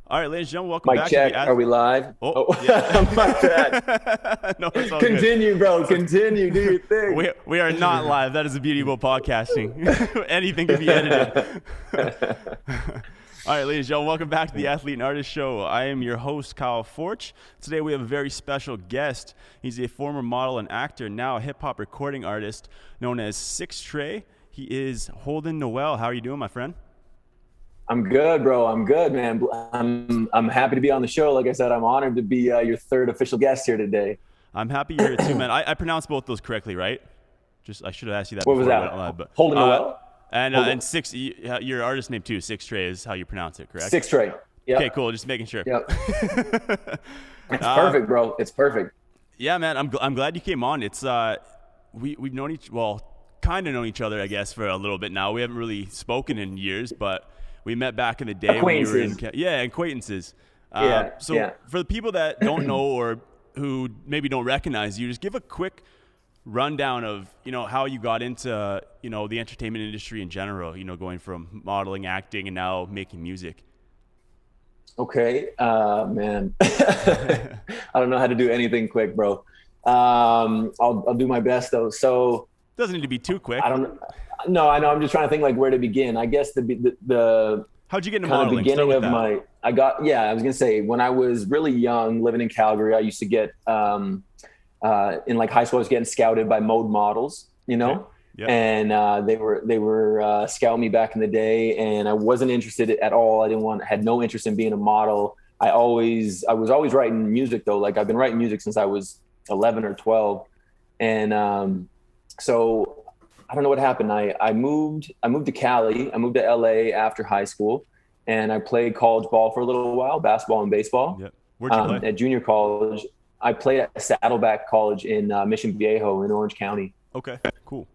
All right, ladies and gentlemen, welcome Mic back to the check. Are we live? Oh, Oh, yeah. my bad. No, it's all good. Continue, bro. Continue. Do your thing. We are not live. That is the beauty about podcasting. Anything can be edited. All right, ladies and gentlemen, welcome back to the Athlete and Artist Show. I am your host, Kyle Forch. Today we have a very special guest. He's a former model and actor, now a hip-hop recording artist known as 6Trey. He is Holden Nowell. How are you doing, my friend? I'm good, bro. I'm good, man. I'm happy to be on the show. Like I said, I'm honored to be your third official guest here today. I'm happy you're here too, man. I pronounced both those correctly, right? I should have asked you that What before was I that? went live. But, Holden Nowell? And six, your artist name too, 6Trey is how you pronounce it, correct? 6Trey. Yep. Okay, cool. Just making sure. Yep. It's perfect, bro. It's perfect. Yeah, man. I'm glad you came on. It's we've known kind of known each other, I guess, for a little bit now. We haven't really spoken in years, but we met back in the day when you were in acquaintances. For the people that don't know or who maybe don't recognize you, just give a quick rundown of how you got into the entertainment industry in general. Going from modeling, acting, and now making music. Okay, man. I don't know how to do anything quick, bro. I'll do my best though. So doesn't need to be too quick. I don't. No, I know. I'm just trying to think like where to begin. I guess the how'd you get into kind modeling? of beginning of my I was gonna say when I was really young, living in Calgary, I used to get in like high school, I was getting scouted by mode models, Okay. Yep. and they were scouting me back in the day, and I wasn't interested at all. Had no interest in being a model. I was always writing music though. Like I've been writing music since I was 11 or 12, and so I don't know what happened. I moved to Cali. I moved to LA after high school, and I played college ball for a little while, basketball and baseball. Yep. Where'd you play? At junior college, I played at Saddleback College in Mission Viejo in Orange County. Okay, cool.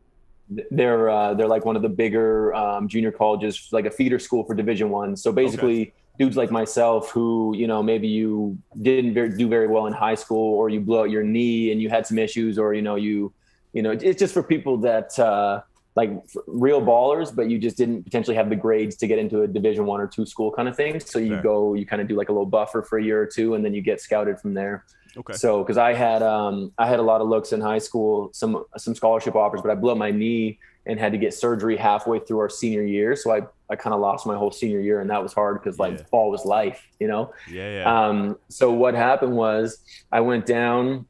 They're like one of the bigger junior colleges, like a feeder school for Division I. So basically, dudes like myself who maybe you didn't do very well in high school, or you blew out your knee and you had some issues, or it's just for people that like real ballers, but you just didn't potentially have the grades to get into a Division I or II school kind of thing. So you kind of do like a little buffer for a year or two, and then you get scouted from there. Okay. So, because I had a lot of looks in high school, some scholarship offers, but I blew up my knee and had to get surgery halfway through our senior year. So I kind of lost my whole senior year, and that was hard because ball was life, Yeah. So what happened was I went down.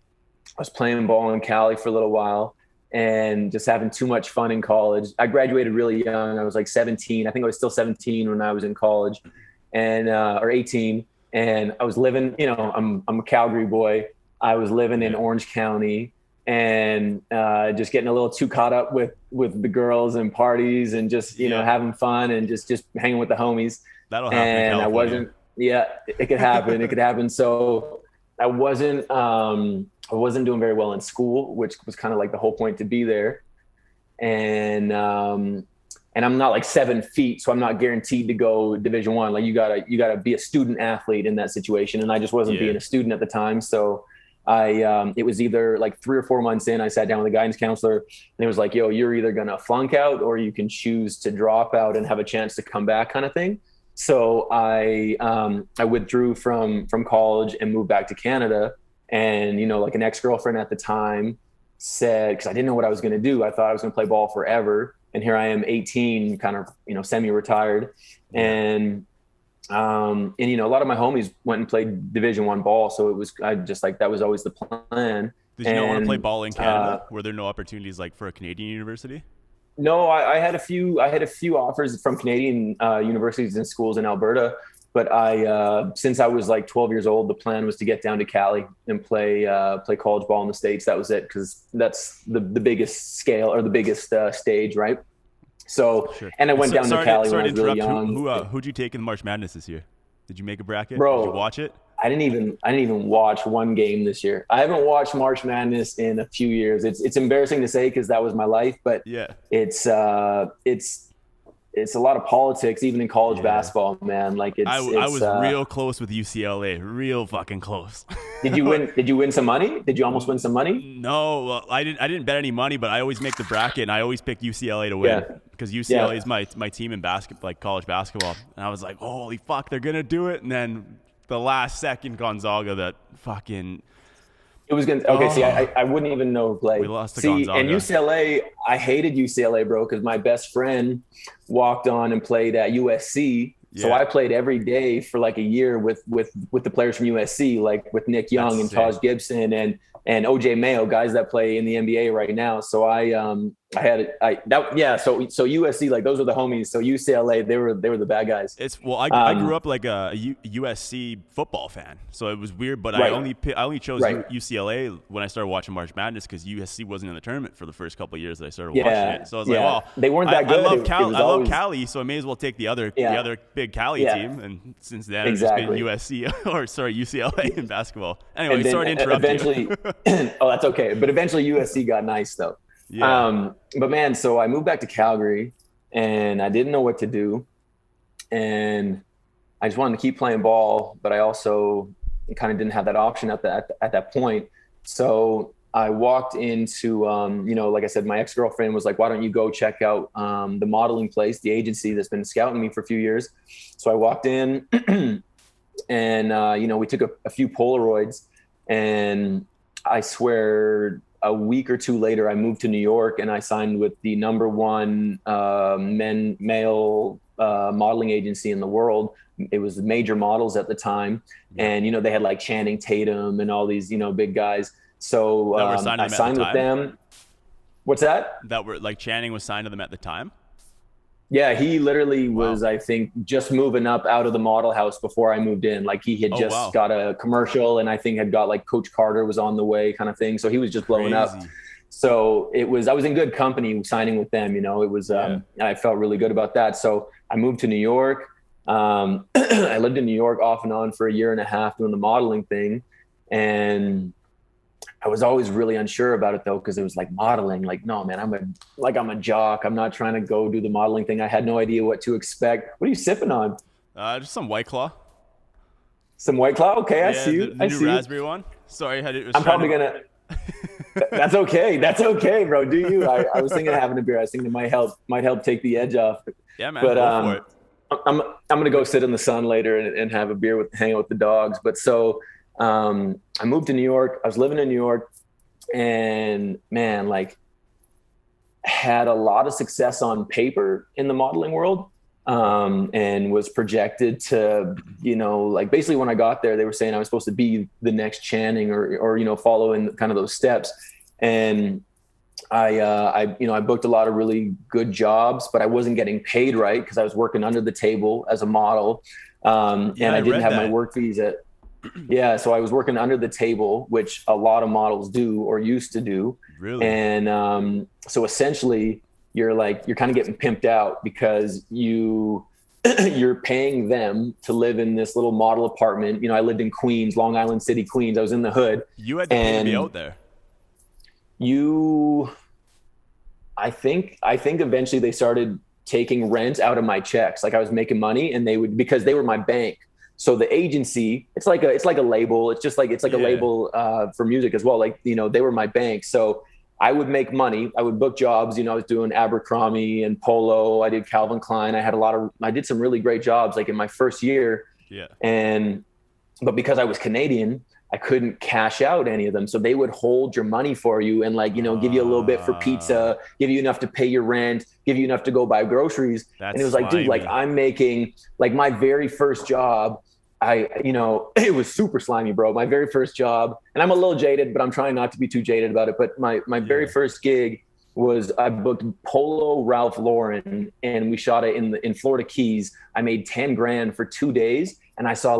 I was playing ball in Cali for a little while and just having too much fun in college. I graduated really young. I was like 17. I think I was still 17 when I was in college, and or 18. And I was living, I'm a Calgary boy. I was living in Orange County, and just getting a little too caught up with the girls and parties and just having fun and just hanging with the homies. That'll happen. And I wasn't. Yeah, it could happen. It could happen. So I wasn't doing very well in school, which was kind of like the whole point to be there. And I'm not like 7 feet, so I'm not guaranteed to go Division I. Like you gotta be a student athlete in that situation. And I just wasn't being a student at the time. So it was either like 3 or 4 months in, I sat down with a guidance counselor, and it was like, yo, you're either gonna flunk out or you can choose to drop out and have a chance to come back kind of thing. So I withdrew from college and moved back to Canada. And, like an ex-girlfriend at the time said, because I didn't know what I was going to do. I thought I was going to play ball forever. And here I am 18, kind of, semi-retired. And a lot of my homies went and played Division I ball. So that was always the plan. Did you not want to play ball in Canada? Were there no opportunities like for a Canadian university? No, I had a few offers from Canadian universities and schools in Alberta. But since I was like 12 years old, the plan was to get down to Cali and play college ball in the States. That was it, because that's the biggest scale or the biggest stage, right? So, sure. And I went down to Cali when I was really young. Who'd you take in the March Madness this year? Did you make a bracket? Bro, did you watch it? I didn't even watch one game this year. I haven't watched March Madness in a few years. It's embarrassing to say because that was my life, but it's a lot of politics, even in college basketball, man. Like I was real close with UCLA, real fucking close. Did you win? Did you win some money? Did you almost win some money? No, well, I didn't bet any money, but I always make the bracket, and I always pick UCLA to win Yeah. because UCLA Yeah. is my team in basketball, like college basketball. And I was like, holy fuck, they're gonna do it. And then the last second Gonzaga, that fucking It was going to, okay. See, I wouldn't even know who played. we lost to See, Gonzaga. and UCLA, I hated UCLA, bro, because my best friend walked on and played at USC. So Yeah. I played every day for like a year with the players from USC, like with Nick Young That's and sick. Taj Gibson and OJ Mayo, guys that play in the NBA right now. So so USC, like those are the homies. So UCLA, they were the bad guys. I grew up like a USC football fan, so it was weird. But I Right. only chose Right. UCLA when I started watching March Madness because USC wasn't in the tournament for the first couple of years that I started Yeah. watching it. So I was like, well, They weren't that good. I love It Cali. was I love always- Cali, so I may as well take the other big Cali Yeah. team. And since then, Exactly. it's been USC UCLA in basketball. Anyway, And then sorry to interrupt eventually, you. oh, that's okay. But eventually USC got nice though. Yeah. But man, so I moved back to Calgary and I didn't know what to do. And I just wanted to keep playing ball, but I also kind of didn't have that option at that point. So I walked into, like I said, my ex-girlfriend was like, why don't you go check out the modeling place, the agency that's been scouting me for a few years. So I walked in and, we took a few Polaroids, and I swear a week or two later, I moved to New York and I signed with the #1 male modeling agency in the world. It was Major Models at the time. And, they had like Channing Tatum and all these, big guys. So I signed with them. What's that? That were like Channing was signed to them at the time. Yeah, he literally was, I think, just moving up out of the model house before I moved in. Like he had just got a commercial, and I think had got like Coach Carter was on the way kind of thing. So he was just blowing up. So I was in good company signing with them. It was, I felt really good about that. So I moved to New York. I lived in New York off and on for a year and a half doing the modeling thing. And I was always really unsure about it though, because it was like modeling. Like, no, man, I'm a jock. I'm not trying to go do the modeling thing. I had no idea what to expect. What are you sipping on? Just some White Claw. Some White Claw? Okay, I see you. The new raspberry one. Sorry, I'm probably gonna. That's okay. That's okay, bro. Do you? I was thinking of having a beer. I was thinking it might help take the edge off. Yeah, man. But go for it. I'm gonna go sit in the sun later and have a beer hang out with the dogs. But so. I moved to New York. I was living in New York, and man, like had a lot of success on paper in the modeling world, and was projected to, like basically when I got there, they were saying I was supposed to be the next Channing or follow in kind of those steps. And I booked a lot of really good jobs, but I wasn't getting paid right because I was working under the table as a model. And I didn't have my work visa. Yeah, so I was working under the table, which a lot of models do or used to do. Really? And so essentially, you're kind of getting pimped out because you're paying them to live in this little model apartment. I lived in Queens, Long Island City, Queens. I was in the hood. You had to pay to be out there. I think eventually they started taking rent out of my checks. Like I was making money, and because they were my bank. So the agency, it's like a label. It's like a label for music as well. Like, they were my bank. So I would make money. I would book jobs. I was doing Abercrombie and Polo. I did Calvin Klein. I did some really great jobs like in my first year. Yeah. But because I was Canadian, I couldn't cash out any of them. So they would hold your money for you and give you a little bit for pizza, give you enough to pay your rent, give you enough to go buy groceries. And it was like, dude, like I'm making like my very first job. It was super slimy, bro. My very first job, and I'm a little jaded, but I'm trying not to be too jaded about it. But my very first gig was I booked Polo Ralph Lauren, and we shot it in Florida Keys. I made 10 grand for 2 days, and I saw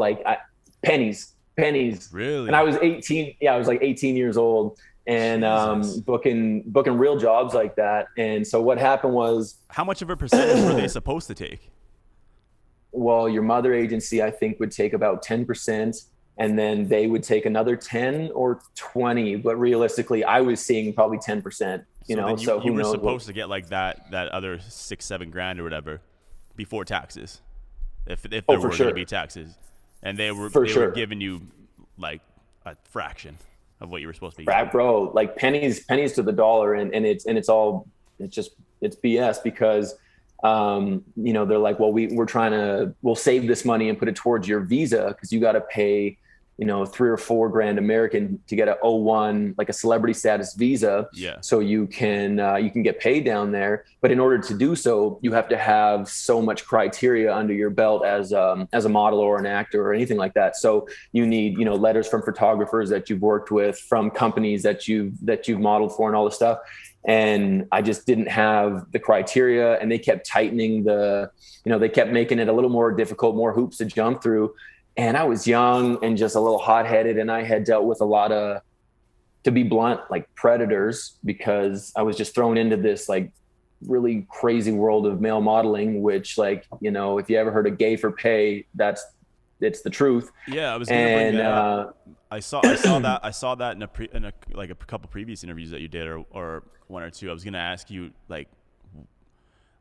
pennies. Really? And I was 18. Yeah, I was like 18 years old, and booking real jobs like that. And so what happened was, how much of a percentage were they supposed to take? Well, your mother agency, I think, would take about 10%, and then they would take another 10 or 20. But realistically, I was seeing probably 10%. So you were supposed to get like that other 6-7 grand or whatever before taxes, if there were going to be taxes, and they were giving you like a fraction of what you were supposed to be Right, getting. bro, like pennies to the dollar. And it's all, it's BS because, they're like, well, we'll save this money and put it towards your visa, because you got to pay, $3 or $4 grand American to get a O1, like a celebrity status visa. Yeah. So you can get paid down there. But in order to do so, you have to have so much criteria under your belt as a model or an actor or anything like that. So you need, letters from photographers that you've worked with, from companies that you've modeled for, and all this stuff. And I just didn't have the criteria, and they kept tightening they kept making it a little more difficult, more hoops to jump through. And I was young and just a little hot-headed, and I had dealt with a lot of, to be blunt, like predators, because I was just thrown into this like really crazy world of male modeling, which, like, if you ever heard of gay for pay, it's the truth. Yeah, I was gonna bring that up. I saw that in a couple previous interviews that you did, or one or two. I was gonna ask you, like,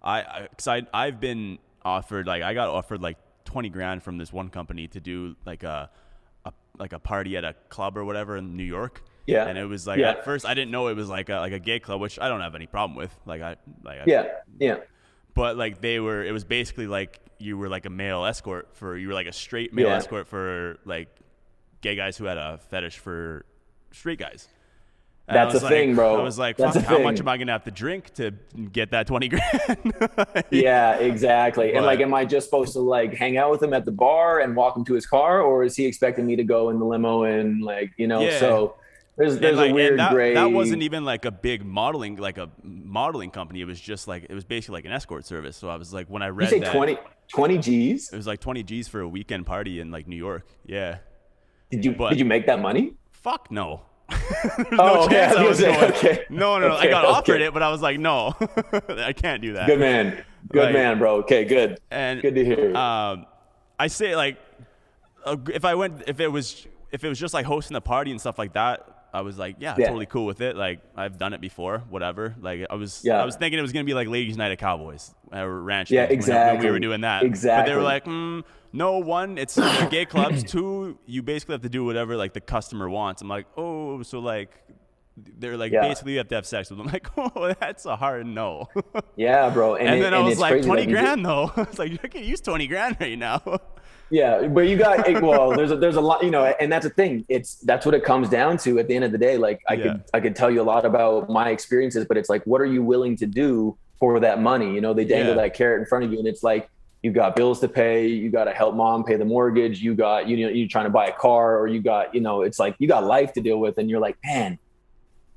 I've been offered, like, I got offered like 20 grand from this one company to do like a party at a club or whatever in New York. Yeah. And it was like, at first I didn't know it was like a gay club, which I don't have any problem with. Yeah. But like it was basically like you were like a male escort you were like a straight male escort for like gay guys who had a fetish for straight guys. And that's a thing, bro. I was like, fuck, how much am I going to have to drink to get that 20 grand? Yeah, exactly. And like, am I just supposed to like hang out with him at the bar and walk him to his car? Or is he expecting me to go in the limo and like, so there's a weird gray. That wasn't even like a big modeling company. It was just like, it was basically like an escort service. So I was like, when I read that. 20 G's? It was like 20 G's for a weekend party in like New York. Yeah. Did you make that money? Fuck no. There's no chance I was going. Okay. No. I got offered it, but I was like, no, I can't do that. Good man, bro. Okay, good. And good to hear. I say, like, if it was just like hosting a party and stuff like that, I was like, totally cool with it. Like, I've done it before, whatever. Like, I was thinking it was gonna be like Ladies' Night at Cowboys or Ranch. Yeah, exactly. When we were doing that. Exactly. But they were like, no, one, it's gay clubs. Two, you basically have to do whatever like the customer wants. I'm like, oh, so like they're like basically you have to have sex with them. I'm like, oh, that's a hard no. Yeah, bro. And then I was like, 20 grand though. I was like, I can use 20 grand right now. Yeah, but you got there's a lot, and that's the thing. That's what it comes down to at the end of the day. Like I could tell you a lot about my experiences, but it's like, what are you willing to do for that money? They dangle that carrot in front of you, and it's like, you got bills to pay, you got to help mom pay the mortgage, you got, you're trying to buy a car, or you got, it's like you got life to deal with, and you're like, man,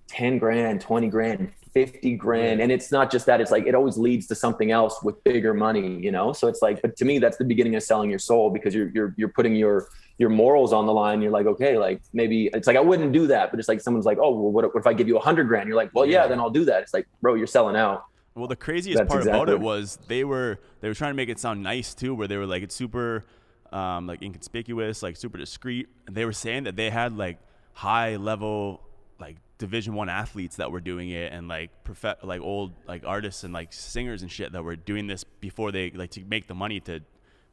10 grand, 20 grand, 50 grand. And it's not just that, it's like, it always leads to something else with bigger money, So it's like, but to me, that's the beginning of selling your soul, because you're putting your morals on the line. You're like, okay, like maybe it's like, I wouldn't do that, but it's like, someone's like, oh, well, what if I give you 100 grand? You're like, well, yeah, then I'll do that. It's like, bro, you're selling out. Well, the craziest part about it was they were trying to make it sound nice too, where they were like, it's super like inconspicuous, like super discreet. And they were saying that they had like high level like Division I athletes that were doing it, and like like old like artists and like singers and shit that were doing this before they like to make the money to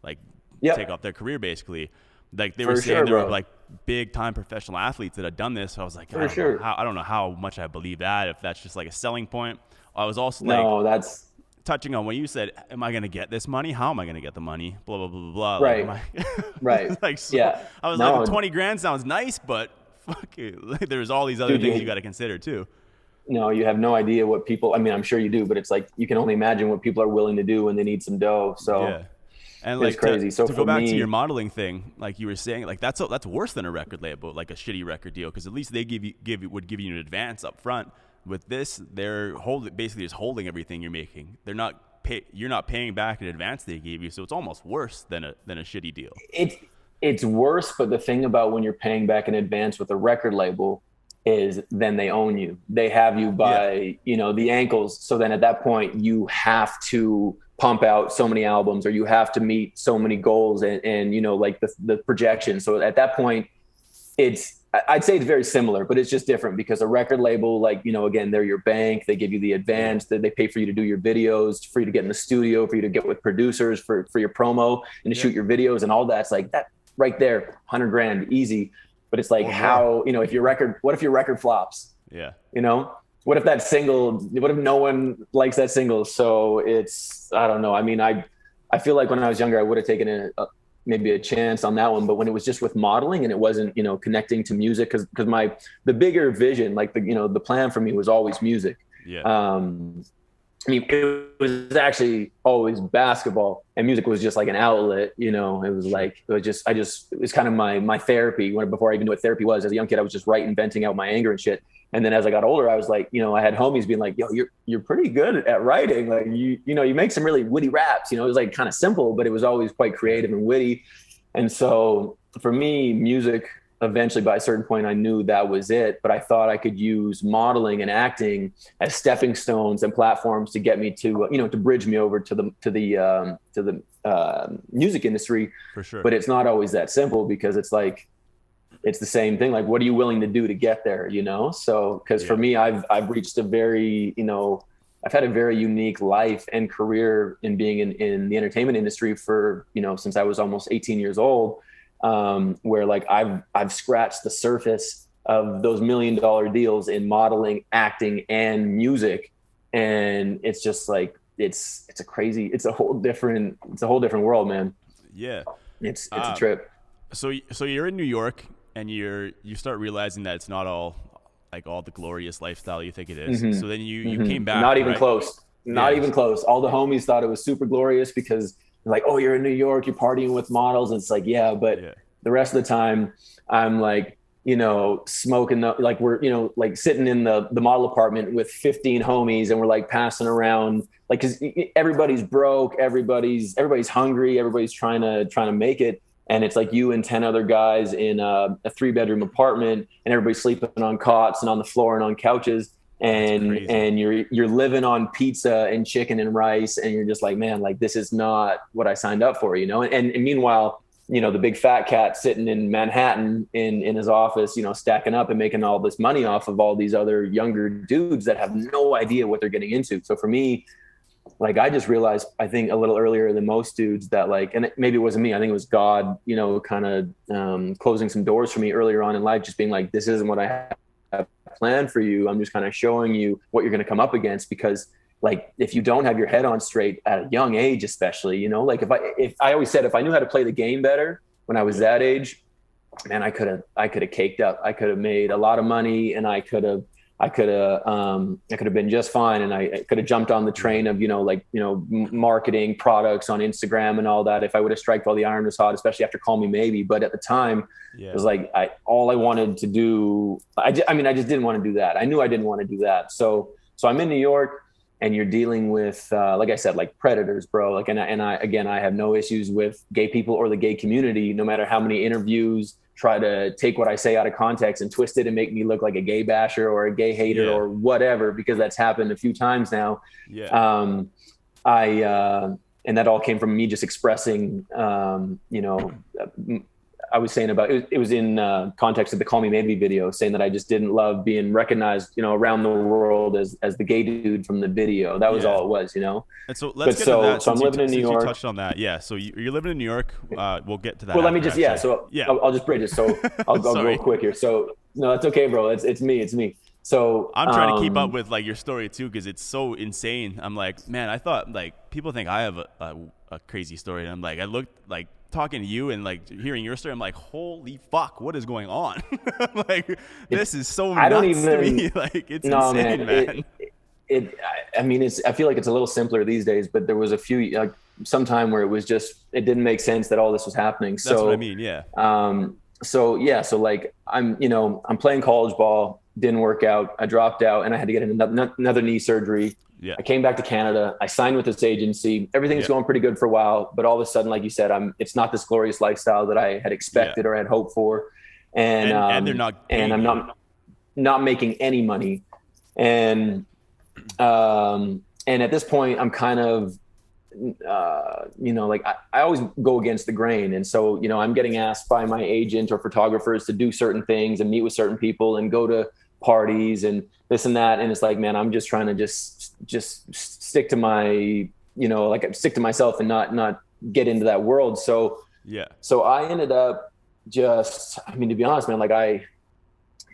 like take off their career basically. Like they were saying there were like big time professional athletes that had done this. So I was like, I don't know how much I believe that, if that's just like a selling point. I was also like, that's touching on what you said. Am I going to get this money? How am I going to get the money? Blah, blah, blah, blah. Right. Like, right. Like, so I was like, 20 grand sounds nice, but fuck it. Like, there's all these other things you got to consider too. No, you have no idea what people, I mean, I'm sure you do, but it's like, you can only imagine what people are willing to do when they need some dough. So and like it's crazy. So to go back to your modeling thing, like you were saying, like that's worse than a record label, like a shitty record deal. Cause at least they would give you an advance up front. With this, they're basically just holding everything you're making. You're not paying back in advance they gave you, so it's almost worse than a shitty deal. It's worse, but the thing about when you're paying back in advance with a record label is then they own you. They have you by the ankles. So then at that point you have to pump out so many albums, or you have to meet so many goals and like the projection. So at that point, I'd say it's very similar, but it's just different because a record label, like, again, they're your bank. They give you the advance, that they pay for you to do your videos, for you to get in the studio, for you to get with producers, for your promo and to shoot your videos and all that. It's like that right there, 100 grand, easy. but it's like how, you know, what if your record flops? Yeah. You know, what if no one likes that single? So it's, I don't know. I mean, I feel like when I was younger, I would have taken maybe a chance on that one, but when it was just with modeling and it wasn't, you know, connecting to music, because the bigger vision, like the plan for me was always music. Yeah. I mean, it was actually always basketball, and music was just like an outlet, you know. It was like, it was kind of my therapy. Before I even knew what therapy was, as a young kid, I was just writing, venting out my anger and shit. And then as I got older, I was like, you know, I had homies being like, yo, you're pretty good at writing. Like you know, you make some really witty raps, you know. It was like kind of simple, but it was always quite creative and witty. And so for me, music, eventually by a certain point, I knew that was it, but I thought I could use modeling and acting as stepping stones and platforms to get me to, you know, to bridge me over to the music industry. For sure. But it's not always that simple, because it's like, it's the same thing. Like, what are you willing to do to get there? You know? So, cause for me, I've reached a very, you know, I've had a very unique life and career in being in the entertainment industry for, you know, since I was almost 18 years old. Where like I've scratched the surface of those $1 million deals in modeling, acting, and music. And it's just like, it's a whole different world, man. Yeah. It's a trip. So you're in New York, and you start realizing that it's not all the glorious lifestyle you think it is. Mm-hmm. So then you came back. Not even close. Not even close. All the homies thought it was super glorious, because like, oh, you're in New York, you're partying with models. And it's like, but the rest of the time I'm like, you know, smoking like we're, you know, like sitting in the model apartment with 15 homies, and we're like passing around, like, cause everybody's broke, everybody's hungry, everybody's trying to make it. And it's like you and 10 other guys in a 3-bedroom apartment, and everybody's sleeping on cots and on the floor and on couches. And you're living on pizza and chicken and rice, and you're just like, man, like this is not what I signed up for, you know? And meanwhile, you know, the big fat cat sitting in Manhattan in his office, you know, stacking up and making all this money off of all these other younger dudes that have no idea what they're getting into. So for me, like, I just realized, I think a little earlier than most dudes, that like, and maybe it wasn't me, I think it was God, you know, kind of closing some doors for me earlier on in life, just being like, this isn't what I have planned for you. I'm just kind of showing you what you're going to come up against, because like, if you don't have your head on straight at a young age, especially, you know, like if I always said, if I knew how to play the game better when I was that age, man, I could have caked up. I could have made a lot of money, and I could have been just fine. And I could have jumped on the train of, you know, like, you know, marketing products on Instagram and all that, if I would have striked while the iron was hot, especially after Call Me Maybe. But at the time, it was like, all I wanted to do, I just didn't want to do that. I knew I didn't want to do that. So I'm in New York, and you're dealing with, like I said, like predators, bro. Like, and I have no issues with gay people or the gay community, no matter how many interviews try to take what I say out of context and twist it and make me look like a gay basher or a gay hater or whatever, because that's happened a few times now. And that all came from me just expressing, you know, I was saying about it was in context of the Call Me Maybe video, saying that I just didn't love being recognized, you know, around the world as the gay dude from the video. That was all it was, you know. And so let's get to that. So I'm living in New York. You touched on that, So you're living in New York. We'll get to that. Well, let me just I'll just bridge it. So I'll go real quick here. So no, it's okay, bro. It's me. So I'm trying to keep up with like your story too, because it's so insane. I'm like, man, I thought like people think I have a crazy story, and I'm like, I looked like talking to you and like hearing your story, I'm like, holy fuck, what is going on? Like, this is so nuts to me. Like, it's insane, man. I feel like it's a little simpler these days, but there was a few, like, some time where it didn't make sense that all this was happening. That's what I mean. Yeah. So like I'm playing college ball, didn't work out. I dropped out, and I had to get another knee surgery. Yeah. I came back to Canada. I signed with this agency. Everything's going pretty good for a while, but all of a sudden, like you said, it's not this glorious lifestyle that I had expected or had hoped for. And they're not, and I'm not making any money. And at this point, I'm kind of, you know, like I always go against the grain. And so, you know, I'm getting asked by my agent or photographers to do certain things and meet with certain people and go to parties and this and that. And it's like, man, I'm just trying to just stick to my, you know, like stick to myself and not get into that world. So I ended up I mean, to be honest, man, like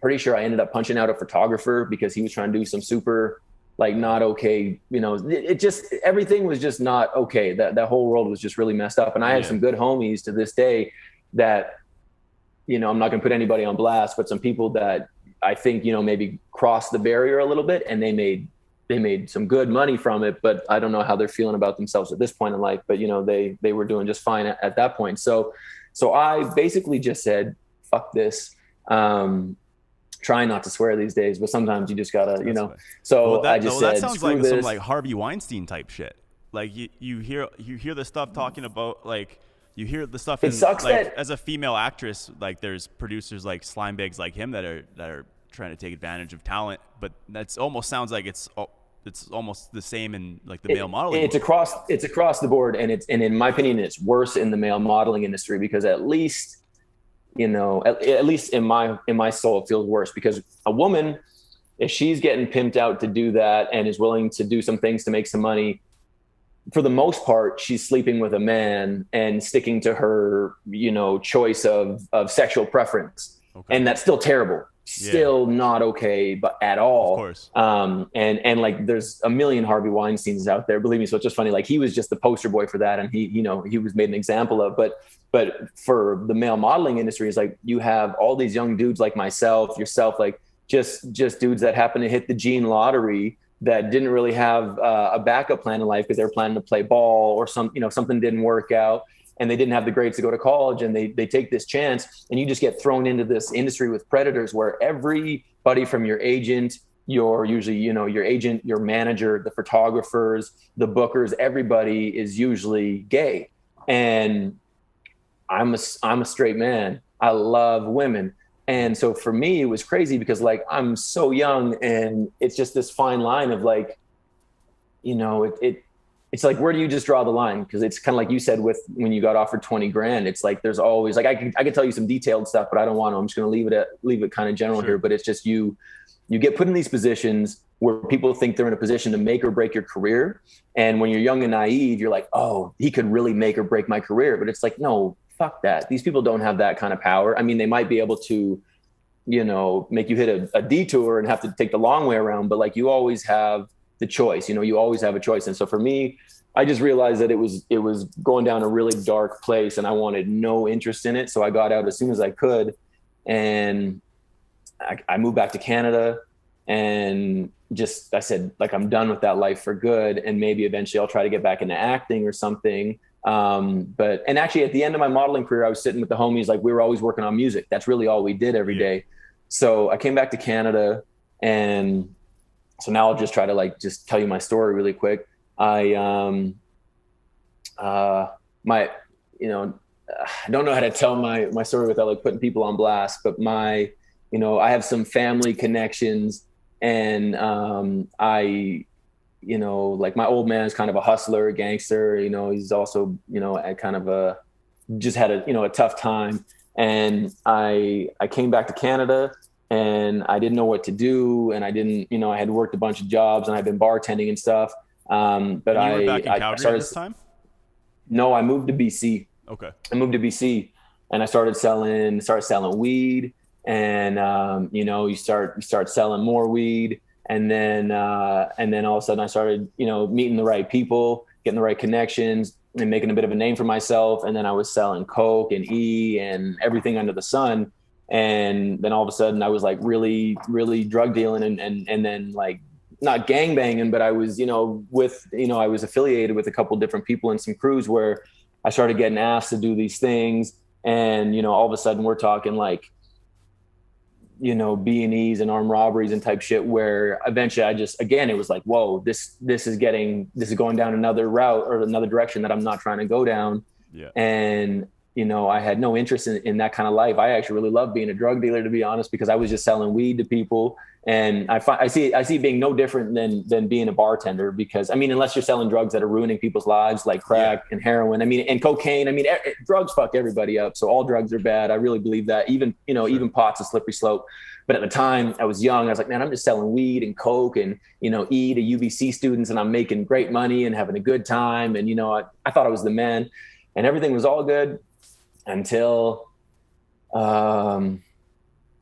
pretty sure I ended up punching out a photographer because he was trying to do some super like not okay, it just, everything was just not okay. That whole world was just really messed up. And I have some good homies to this day that, I'm not gonna put anybody on blast, but some people that I think, maybe crossed the barrier a little bit, and they made some good money from it, but I don't know how they're feeling about themselves at this point in life. But they were doing just fine at that point. So I basically just said, fuck this. Trying not to swear these days, but sometimes you just gotta, So I just said, that sounds like this. some like Harvey Weinstein type shit. Like you hear the stuff talking about, like you hear the stuff. It sucks like, that as a female actress, like there's producers like slime bags like him that are trying to take advantage of talent, but that's almost sounds like it's almost the same in like the male modeling. It's across the board, and in my opinion, it's worse in the male modeling industry because at least at least in my soul, it feels worse because a woman, if she's getting pimped out to do that and is willing to do some things to make some money, for the most part, she's sleeping with a man and sticking to her, choice of sexual preference. Okay. And that's still terrible. Still not okay, but at all. Of course. And like there's a million Harvey Weinsteins out there, believe me. So it's just funny. Like he was just the poster boy for that. And he was made an example of, but for the male modeling industry, is like, you have all these young dudes like myself, yourself, like just dudes that happen to hit the gene lottery that didn't really have a backup plan in life because they were planning to play ball or something didn't work out. And they didn't have the grades to go to college, and they take this chance, and you just get thrown into this industry with predators where everybody from your agent, your agent, your manager, the photographers, the bookers, everybody is usually gay. And I'm a straight man. I love women. And so for me, it was crazy because like, I'm so young, and it's just this fine line of like, it's like, where do you just draw the line? Because it's kind of like you said with when you got offered 20 grand, it's like there's always like I can tell you some detailed stuff, but I don't want to. I'm just going to leave it kind of general here. But it's just you get put in these positions where people think they're in a position to make or break your career. And when you're young and naive, you're like, oh, he could really make or break my career. But it's like, no, fuck that. These people don't have that kind of power. I mean, they might be able to, make you hit a detour and have to take the long way around, but like you always have the choice, you always have a choice. And so for me, I just realized that it was going down a really dark place, and I wanted no interest in it. So I got out as soon as I could, and I moved back to Canada, and I said, like, I'm done with that life for good. And maybe eventually I'll try to get back into acting or something. And actually at the end of my modeling career, I was sitting with the homies, like we were always working on music. That's really all we did every day. So I came back to Canada, and so now I'll just try to just tell you my story really quick. I don't know how to tell my story without like putting people on blast, but I have some family connections, and like my old man is kind of a hustler, a gangster, he's also, kind of just had a tough time. And I came back to Canada, and I didn't know what to do. And I didn't, I had worked a bunch of jobs, and I'd been bartending and stuff. But you were back in Calgary at this time? No, I moved to BC. Okay. I moved to BC, and I started selling weed, and you start selling more weed, and then all of a sudden I started meeting the right people, getting the right connections, and making a bit of a name for myself. And then I was selling coke and E and everything under the sun. And then all of a sudden I was like really, really drug dealing, and then like not gang banging, but I was, I was affiliated with a couple different people in some crews where I started getting asked to do these things. And, all of a sudden we're talking like, B&Es and armed robberies and type shit, where eventually it was like, whoa, this is going down another route or another direction that I'm not trying to go down. Yeah. And, I had no interest in that kind of life. I actually really loved being a drug dealer, to be honest, because I was just selling weed to people. And I see it being no different than being a bartender, because unless you're selling drugs that are ruining people's lives, like crack and heroin, and cocaine, drugs fuck everybody up. So all drugs are bad. I really believe that. Even even pot's a slippery slope. But at the time I was young, I was like, man, I'm just selling weed and coke and, E to UBC students, and I'm making great money and having a good time. And, I thought I was the man, and everything was all good until Um,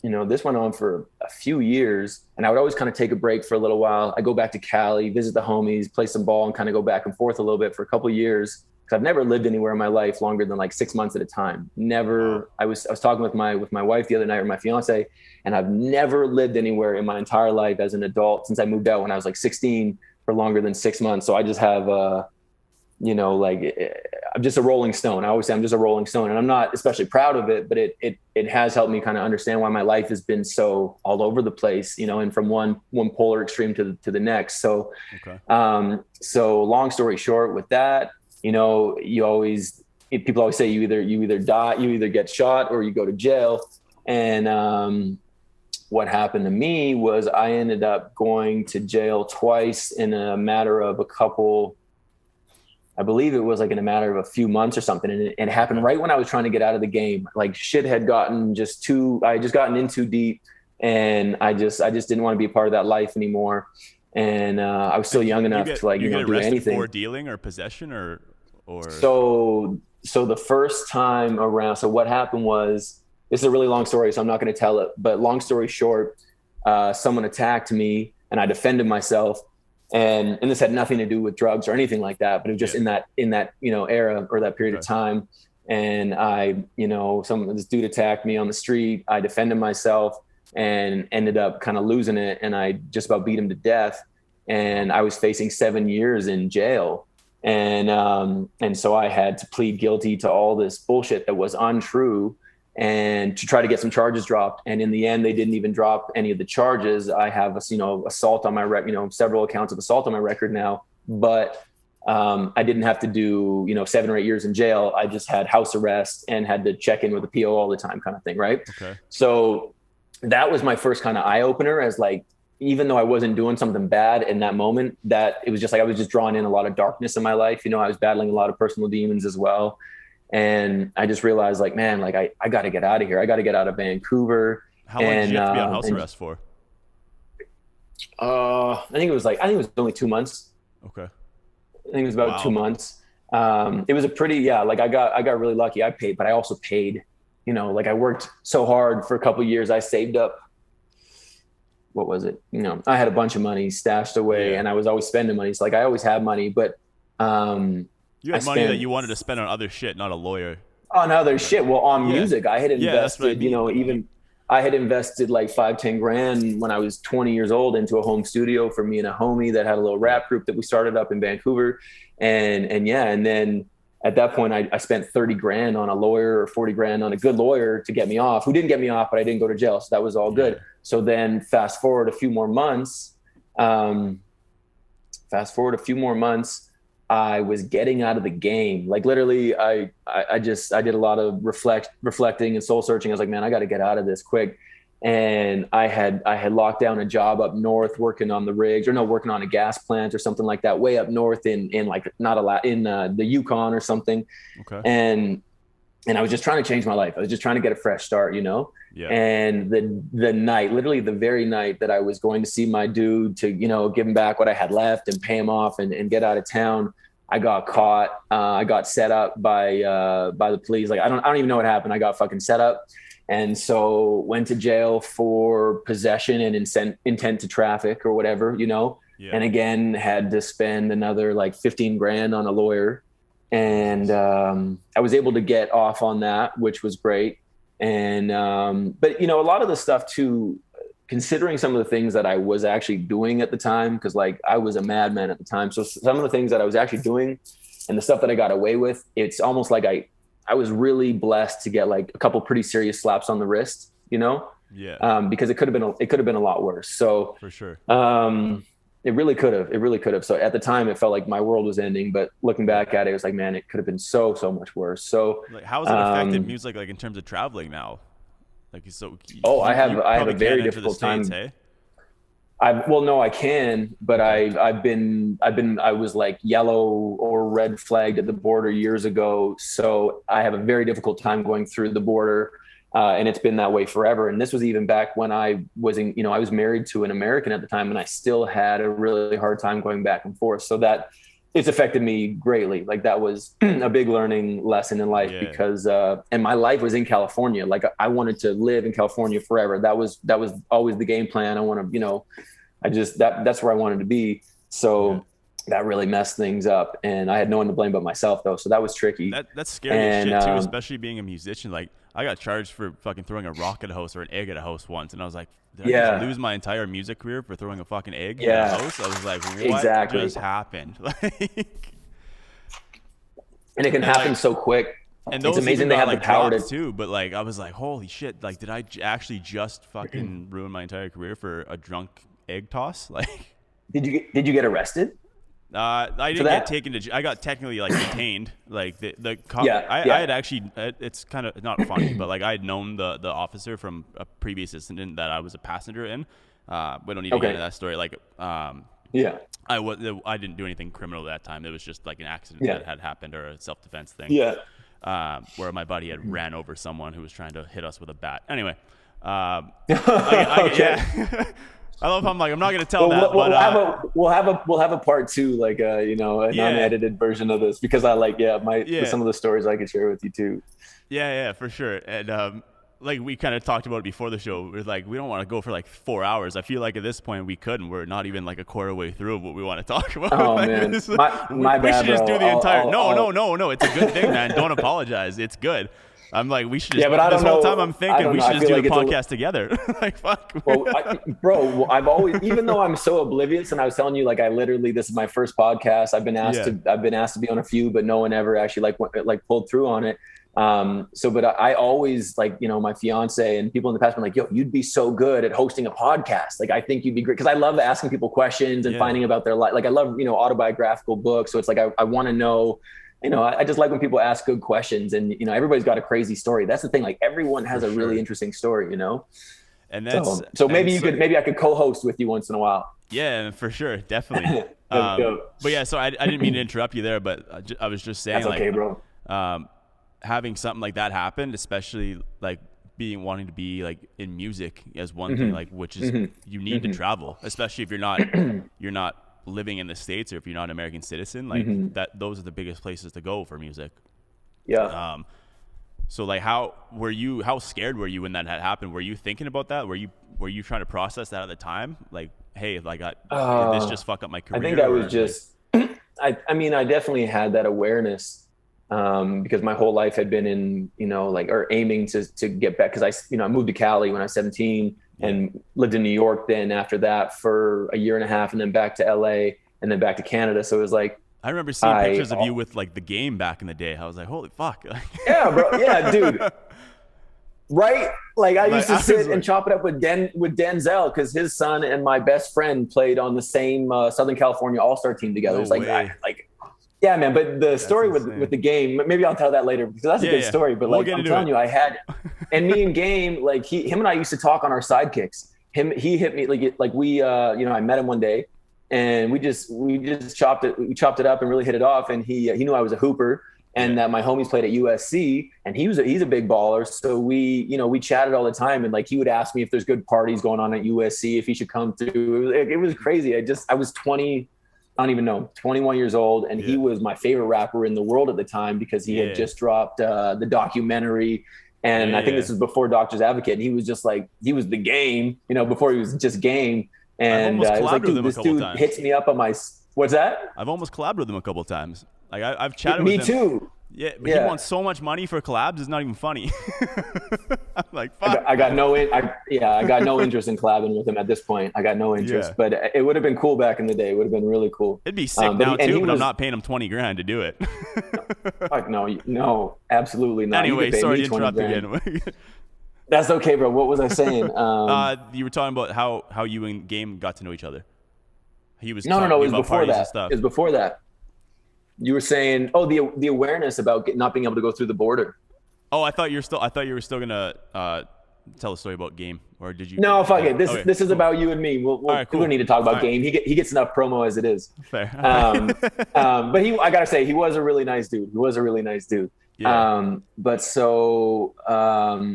this went on for a few years, and I would always kind of take a break for a little while. I go back to Cali, visit the homies, play some ball, and kind of go back and forth a little bit for a couple of years. Because I've never lived anywhere in my life longer than like 6 months at a time. Wow. Never. I was talking with my wife the other night, or my fiance, and I've never lived anywhere in my entire life as an adult since I moved out when I was like 16 for longer than 6 months. So I just have like I'm just a rolling stone. I always say I'm just a rolling stone, and I'm not especially proud of it, but it has helped me kind of understand why my life has been so all over the place, and from one polar extreme to the next. So, Okay. so long story short, with that, people always say you either die, you either get shot or you go to jail. And what happened to me was I ended up going to jail twice in a matter of I believe it was like in a matter of a few months or something. And it happened right when I was trying to get out of the game. Like shit had gotten I had just gotten in too deep, and I just didn't want to be a part of that life anymore. And I was still young enough to do anything. For dealing or possession or. So the first time around, so what happened was, this is a really long story, so I'm not going to tell it, but long story short, someone attacked me and I defended myself. And this had nothing to do with drugs or anything like that, but it was just in that era or that period of time. And this dude attacked me on the street. I defended myself and ended up kind of losing it. And I just about beat him to death. And I was facing 7 years in jail. And so I had to plead guilty to all this bullshit that was untrue, and to try to get some charges dropped. And in the end, they didn't even drop any of the charges. I have, assault on my record, several accounts of assault on my record now, but I didn't have to do, 7 or 8 years in jail. I just had house arrest and had to check in with the PO all the time kind of thing. Right. Okay. So that was my first kind of eye opener, as like, even though I wasn't doing something bad in that moment, that it was just like, I was just drawing in a lot of darkness in my life. I was battling a lot of personal demons as well. And I just realized, like, man, like I got to get out of here. I got to get out of Vancouver. How long did you have to be on house arrest for? I think it was only 2 months. Okay. I think it was about 2 months. It was a pretty, like I got really lucky. I paid, but I also paid, like I worked so hard for a couple of years. I saved up, what was it? I had a bunch of money stashed away, and I was always spending money. So like I always had money, but, you had money that you wanted to spend on other shit, not a lawyer. On other shit. Well, on music, I had invested, I had invested like 5-10 grand when I was 20 years old into a home studio for me and a homie that had a little rap group that we started up in Vancouver. And then at that point I spent 30 grand on a lawyer, or 40 grand on a good lawyer to get me off, who didn't get me off, but I didn't go to jail. So that was all good. So then fast forward a few more months, I was getting out of the game. Like literally I did a lot of reflecting and soul searching. I was like, man, I got to get out of this quick. And I had locked down a job up north, working on the rigs, working on a gas plant or something like that, way up north in like not a lot in the Yukon or something. Okay. And I was just trying to change my life. I was just trying to get a fresh start, Yeah. And the night, literally the very night that I was going to see my dude to, give him back what I had left and pay him off and get out of town, I got caught. I got set up by the police. Like I don't even know what happened. I got fucking set up, and so went to jail for possession and intent to traffic or whatever, Yeah. And again had to spend another like 15 grand on a lawyer, and I was able to get off on that, which was great. And but a lot of the stuff too, considering some of the things that I was actually doing at the time, because like I was a madman at the time. So some of the things that I was actually doing and the stuff that I got away with, it's almost like I was really blessed to get like a couple pretty serious slaps on the wrist, Yeah. because it could have been a lot worse. So for sure. It really could have. So at the time it felt like my world was ending, but looking back at it, it was like, man, it could have been so much worse. So like, how has it affected music, like in terms of traveling now? Like, so I have a very difficult time. Hey? No, I can, but I was like yellow or red flagged at the border years ago. So I have a very difficult time going through the border. And it's been that way forever. And this was even back when I was I was married to an American at the time, and I still had a really hard time going back and forth. So that it's affected me greatly. Like that was a big learning lesson in life because, and my life was in California. Like I wanted to live in California forever. That was always the game plan. I want to, that's where I wanted to be. So that really messed things up, and I had no one to blame but myself though. So that was tricky. That's scary as shit too, especially being a musician. Like I got charged for fucking throwing a rock at a house or an egg at a house once, and I was like, did I just lose my entire music career for throwing a fucking egg at a house? I was like, what just happened? Like, and it can happen so quick. And it's amazing they have the power to too. But like, I was like, holy shit! Like, did I actually just fucking ruin my entire career for a drunk egg toss? Like, did you get arrested? I didn't get taken to. I got technically like detained. Like the cop. I had actually. It's kind of not funny, but like I had known the officer from a previous incident that I was a passenger in. We don't need to get into that story. Like, I didn't do anything criminal that time. It was just like an accident that had happened or a self-defense thing. Where my buddy had ran over someone who was trying to hit us with a bat. Anyway. I love how I'm like, I'm not going to tell that. We'll have a part two, like a non-edited version of this, because I like some of the stories I could share with you too. Yeah, for sure. And like we kind of talked about it before the show. We're like, we don't want to go for like 4 hours. I feel like at this point we could, and we're not even like a quarter way through of what we want to talk about. Oh man, my bad. We should just do the entire. No. It's a good thing, man. Don't apologize. It's good. I'm like, we should just, but I don't know. Whole time I'm thinking we should just do a podcast together. Like, fuck. I've always, even though I'm so oblivious, and I was telling you, like, this is my first podcast. I've been asked to be on a few, but no one ever actually like pulled through on it. But I always, like, my fiance and people in the past been like, yo, you'd be so good at hosting a podcast. Like, I think you'd be great. Cause I love asking people questions and finding about their life. Like I love, autobiographical books. So it's like, I want to know, I just like when people ask good questions, and, everybody's got a crazy story. That's the thing. Like everyone has a really interesting story, and that's, so maybe I could co-host with you once in a while. Yeah, for sure. Definitely. But yeah, so I didn't mean to interrupt you there, but I was just saying, that's okay, bro. Having something like that happen, especially like wanting to be like in music as one thing, like, which is you need to travel, especially if you're not living in the States, or if you're not an American citizen, like those are the biggest places to go for music. So like, how scared were you when that had happened? Were you thinking about that? Were you trying to process that at the time? Like, hey, like did this just fuck up my career? I think I was just I definitely had that awareness, because my whole life had been in, or aiming to get back. Cause I moved to Cali when I was 17 and lived in New York then after that for a year and a half, and then back to LA, and then back to Canada. So it was like, I remember seeing pictures of you with like the game back in the day. I was like, holy fuck. Yeah, bro. Yeah, dude. Right? Like I used to sit and chop it up with Denzel, because his son and my best friend played on the same Southern California All-Star team together. It's like, yeah, man. But the story with the game, maybe I'll tell that later, because that's a good story. But like, I'm telling you, I had, and me and Game, like him and I used to talk on our sidekicks. He hit me like we, I met him one day, and we just chopped it up and really hit it off. And he knew I was a hooper, and that my homies played at USC, and he's a big baller. So we chatted all the time, and like he would ask me if there's good parties going on at USC, if he should come through. It was crazy. I was 20. I don't even know, 21 years old. And he was my favorite rapper in the world at the time, because he had just dropped the documentary. And I think this was before Doctor's Advocate. And he was just like, he was the game, before he was just game. And it was like, dude, this dude hits me up on my, what's that? I've almost collabed with him a couple of times. Like I've chatted with him. Me too. Yeah, but he wants so much money for collabs. It's not even funny. I'm like, fuck. I got no interest in collabing with him at this point. I got no interest, but it would have been cool back in the day. It would have been really cool. It'd be sick now too, but I'm not paying him $20,000 to do it. Fuck no, absolutely not. Anyway, sorry to interrupt again. That's okay, bro. What was I saying? You were talking about how you and Game got to know each other. He was no. It was before that. It was before that. You were saying, the awareness about not being able to go through the border. Oh, I thought you were still gonna tell a story about Game, or did you? No, fuck it. This is about you and me. We don't need to talk about Game. He gets enough promo as it is. Fair. But I gotta say, he was a really nice dude. Yeah. But so,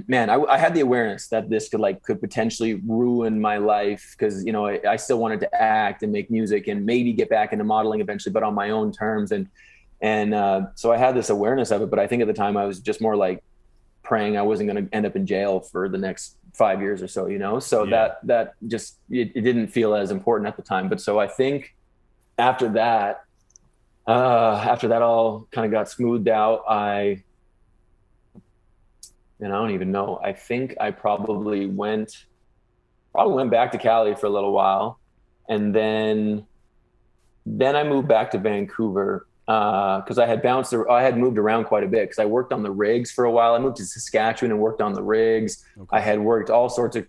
man, I had the awareness that this could potentially ruin my life because, you know, I still wanted to act and make music and maybe get back into modeling eventually, but on my own terms. And so I had this awareness of it, but I think at the time I was just more like praying I wasn't going to end up in jail for the next 5 years or so, you know? So Yeah. that just, it didn't feel as important at the time. But so I think after that, after that all kind of got smoothed out, and I don't even know, I think I probably went back to Cali for a little while. And then I moved back to Vancouver because I had moved around quite a bit because I worked on the rigs for a while. I moved to Saskatchewan and worked on the rigs. Okay. I had worked all sorts of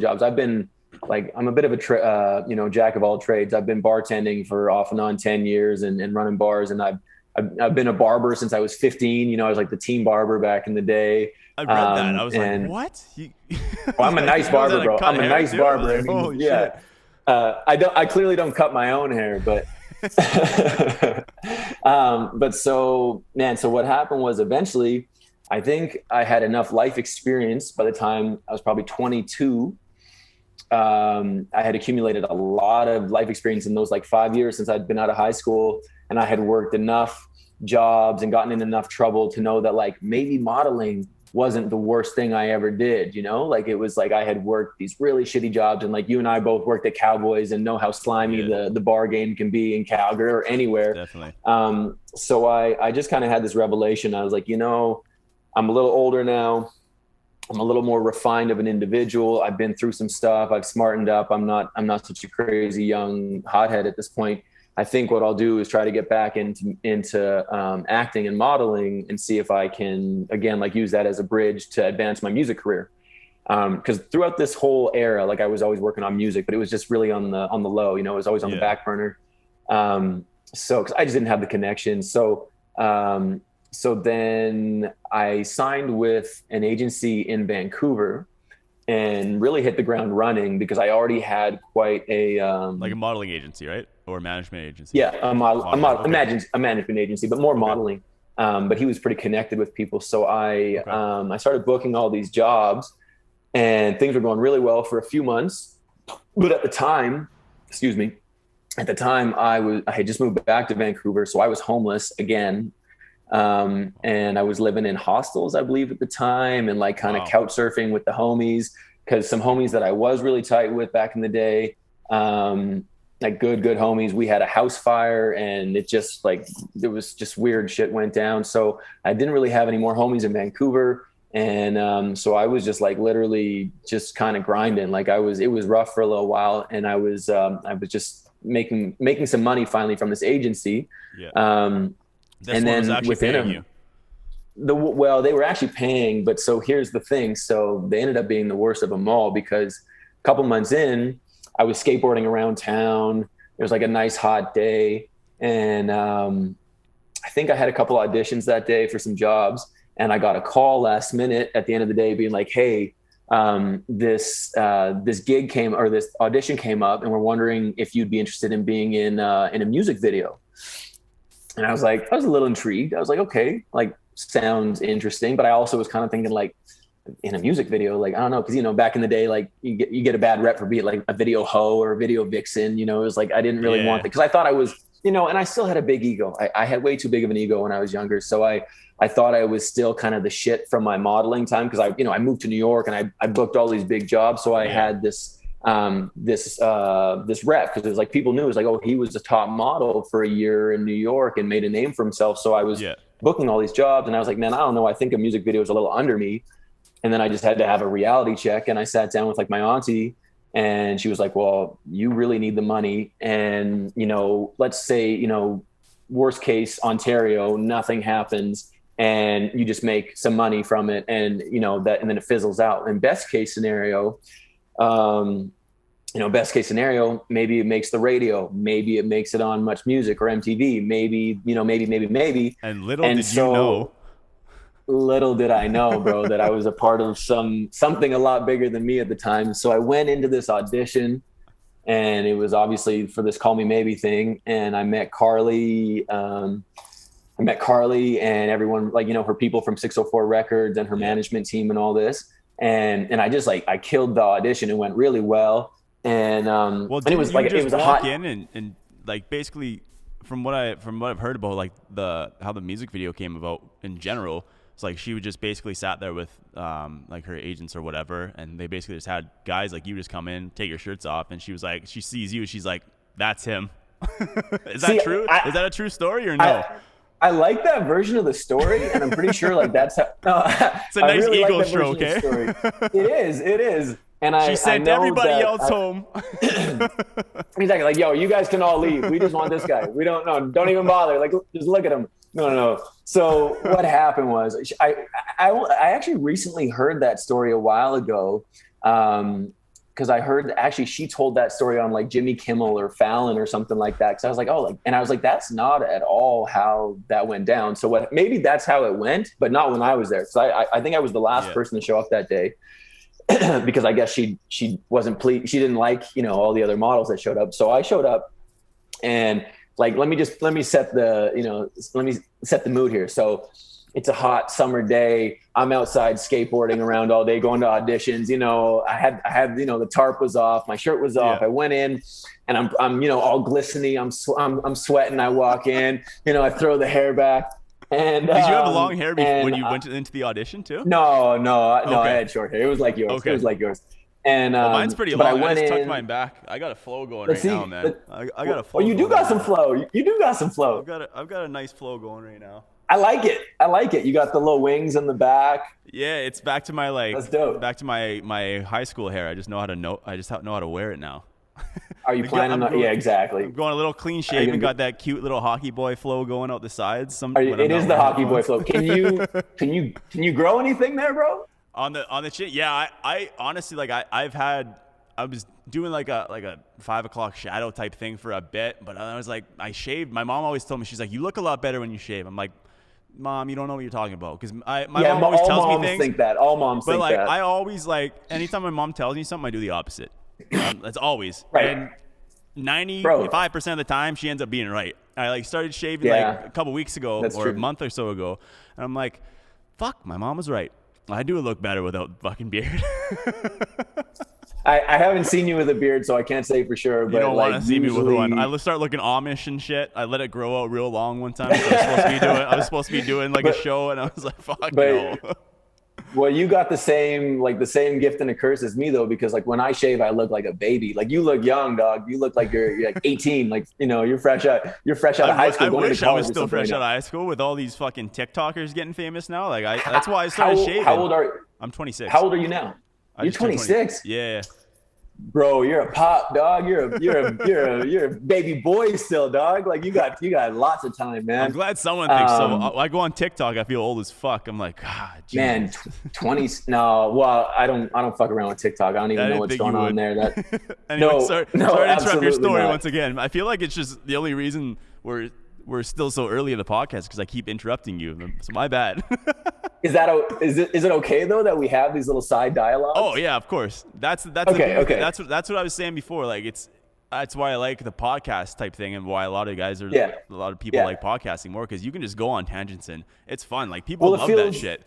jobs. I've been like, I'm a bit of a jack of all trades. I've been bartending for off and on 10 years and running bars. And I've been a barber since I was 15. You know, I was like the team barber back in the day. I read that. I was like, what? Well, I'm a nice barber, bro. I'm a nice barber. Like, holy yeah. shit. I clearly don't cut my own hair, but but so, man, so what happened was eventually I think I had enough life experience by the time I was probably 22. I had accumulated a lot of life experience in those like 5 years since I'd been out of high school, and I had worked enough jobs and gotten in enough trouble to know that like maybe modeling wasn't the worst thing I ever did, you know? Like it was like I had worked these really shitty jobs, and like you and I both worked at Cowboys and know how slimy the bar game can be in Calgary or anywhere. Definitely. So I just kind of had this revelation. I was like, you know, I'm a little older now. I'm a little more refined of an individual. I've been through some stuff. I've smartened up. I'm not such a crazy young hothead at this point. I think what I'll do is try to get back into acting and modeling and see if I can, again, like use that as a bridge to advance my music career. Because throughout this whole era, like I was always working on music, but it was just really on the low, you know, it was always on the back burner. So, cause I just didn't have the connection. So then I signed with an agency in Vancouver and really hit the ground running because I already had quite a like a modeling agency, right? Or a management agency? Yeah, a management agency, but more modeling. But he was pretty connected with people. So I started booking all these jobs, and things were going really well for a few months. But at the time, I had just moved back to Vancouver, so I was homeless again. And I was living in hostels, I believe, at the time, and like kind of couch surfing with the homies, because some homies that I was really tight with back in the day, like good homies, we had a house fire, and it just like, it was just weird shit went down. So I didn't really have any more homies in Vancouver. And so I was just like literally just kind of grinding. Like it was rough for a little while, and I was just making some money finally from this agency. Yeah. And then within them, well, they were actually paying, but so here's the thing. So they ended up being the worst of them all, because a couple months in, I was skateboarding around town. It was like a nice hot day. And I think I had a couple auditions that day for some jobs. And I got a call last minute at the end of the day being like, hey, this audition came up, and we're wondering if you'd be interested in being in a music video. And I was a little intrigued. I was like, okay, like sounds interesting. But I also was kind of thinking like, in a music video, like, I don't know. Cause you know, back in the day, like you get a bad rep for being like a video hoe or a video vixen, you know. It was like, I didn't really want that, cause I thought I was, you know, and I still had a big ego. I had way too big of an ego when I was younger. So I thought I was still kind of the shit from my modeling time. Cause I moved to New York, and I booked all these big jobs. So I had this rep, because it was like, people knew, it was like, oh, he was a top model for a year in New York and made a name for himself. So I was booking all these jobs, and I was like, man, I don't know. I think a music video is a little under me. And then I just had to have a reality check. And I sat down with like my auntie, and she was like, well, you really need the money. And, you know, let's say, you know, worst case Ontario, nothing happens, and you just make some money from it. And, you know, and then it fizzles out. And best case scenario, maybe it makes the radio, maybe it makes it on Much Music or MTV, maybe. And Little did I know, bro, that I was a part of something a lot bigger than me at the time. So I went into this audition, and it was obviously for this Call Me Maybe thing. And I met Carly, I met Carly and everyone, like, her people from 604 Records and her management team and all this. And I just I killed the audition. It went really well. And well, and it was like, it was a walk hot in and like, basically from what I've heard about, like, how the music video came about in general, it's like she would just basically sat there with like her agents or whatever, and they basically just had guys like you just come in, take your shirts off, and she was like, she sees you, she's like, that's him. Is that true? Is that a true story or no? I like that version of the story, and I'm pretty sure like that's how. No, it's a nice really ego stroke, eh? It is. And she sent everybody else home. Exactly. Like, yo, you guys can all leave. We just want this guy. We don't know. Don't even bother. Like, just look at him. No. So what happened was, I actually recently heard that story a while ago, because I heard actually she told that story on like Jimmy Kimmel or Fallon or something like that. Because I was like, and I was like, that's not at all how that went down. So maybe that's how it went, but not when I was there. So I think I was the last person to show up that day. Because I guess she wasn't pleased. She didn't like, all the other models that showed up. So I showed up, and like, let me set the mood here. So it's a hot summer day. I'm outside skateboarding around all day, going to auditions. I had the tarp was off, my shirt was off. I went in, and I'm all glistening. I'm sweating. I walk in, I throw the hair back. And did you have long hair when you went into the audition too? No, okay. I had short hair. It was like yours. Okay. It was like yours. And mine's pretty long. I just tucked mine back. I got a flow going now, man. I got a flow. Oh, you do got some flow. You do got some flow. I've got a nice flow going right now. I like it. You got the little wings in the back. Yeah, it's back to my That's dope. Back to my high school hair. I just know how to wear it now. Are you planning on? Yeah, exactly. I'm going a little clean shaven. Got that cute little hockey boy flow going out the sides. It is the hockey boy flow. Can you grow anything there, bro? On the chin? Yeah, I honestly, like, I was doing like a 5 o'clock shadow type thing for a bit, but I was like, I shaved. My mom always told me, she's like, you look a lot better when you shave. I'm like, Mom, you don't know what you're talking about, because my mom always tells me things. Think that. All moms think that. But like, I always, like, anytime my mom tells me something, I do the opposite. That's always right. And 95% of the time, she ends up being right. I like started shaving like a couple weeks ago. That's true. A month or so ago, and I'm like, fuck, my mom was right. I do look better without fucking beard. I haven't seen you with a beard, so I can't say for sure. But you don't want to see me with one. I start looking Amish and shit. I let it grow out real long one time. So I was supposed to be doing like a show, and I was like, fuck no. Well, you got the same gift and a curse as me, though, because like when I shave, I look like a baby. Like, you look young, dog. You look like you're like 18. Like, you're fresh out of high school. I wish I was still fresh out of high school with all these fucking TikTokers getting famous now. Like, that's why I started shaving. How old are you? I'm 26. How old are you now? You're 26. Yeah. Bro, you're a pop, dog. You're a baby boy still, dog. Like, you got lots of time, man. I'm glad someone thinks so. I go on TikTok, I feel old as fuck. I'm like, God, geez. Man, 20s. No, well, I don't fuck around with TikTok. I don't even know what's going on there. Anyway, sorry to interrupt your story once again. I feel like it's just the only reason we're still so early in the podcast because I keep interrupting you. So my bad. Is it okay though that we have these little side dialogues? Oh yeah, of course. That's okay. That's what I was saying before. Like, that's why I like the podcast type thing, and why a lot of guys a lot of people like podcasting more, because you can just go on tangents and it's fun. Like, people love that shit.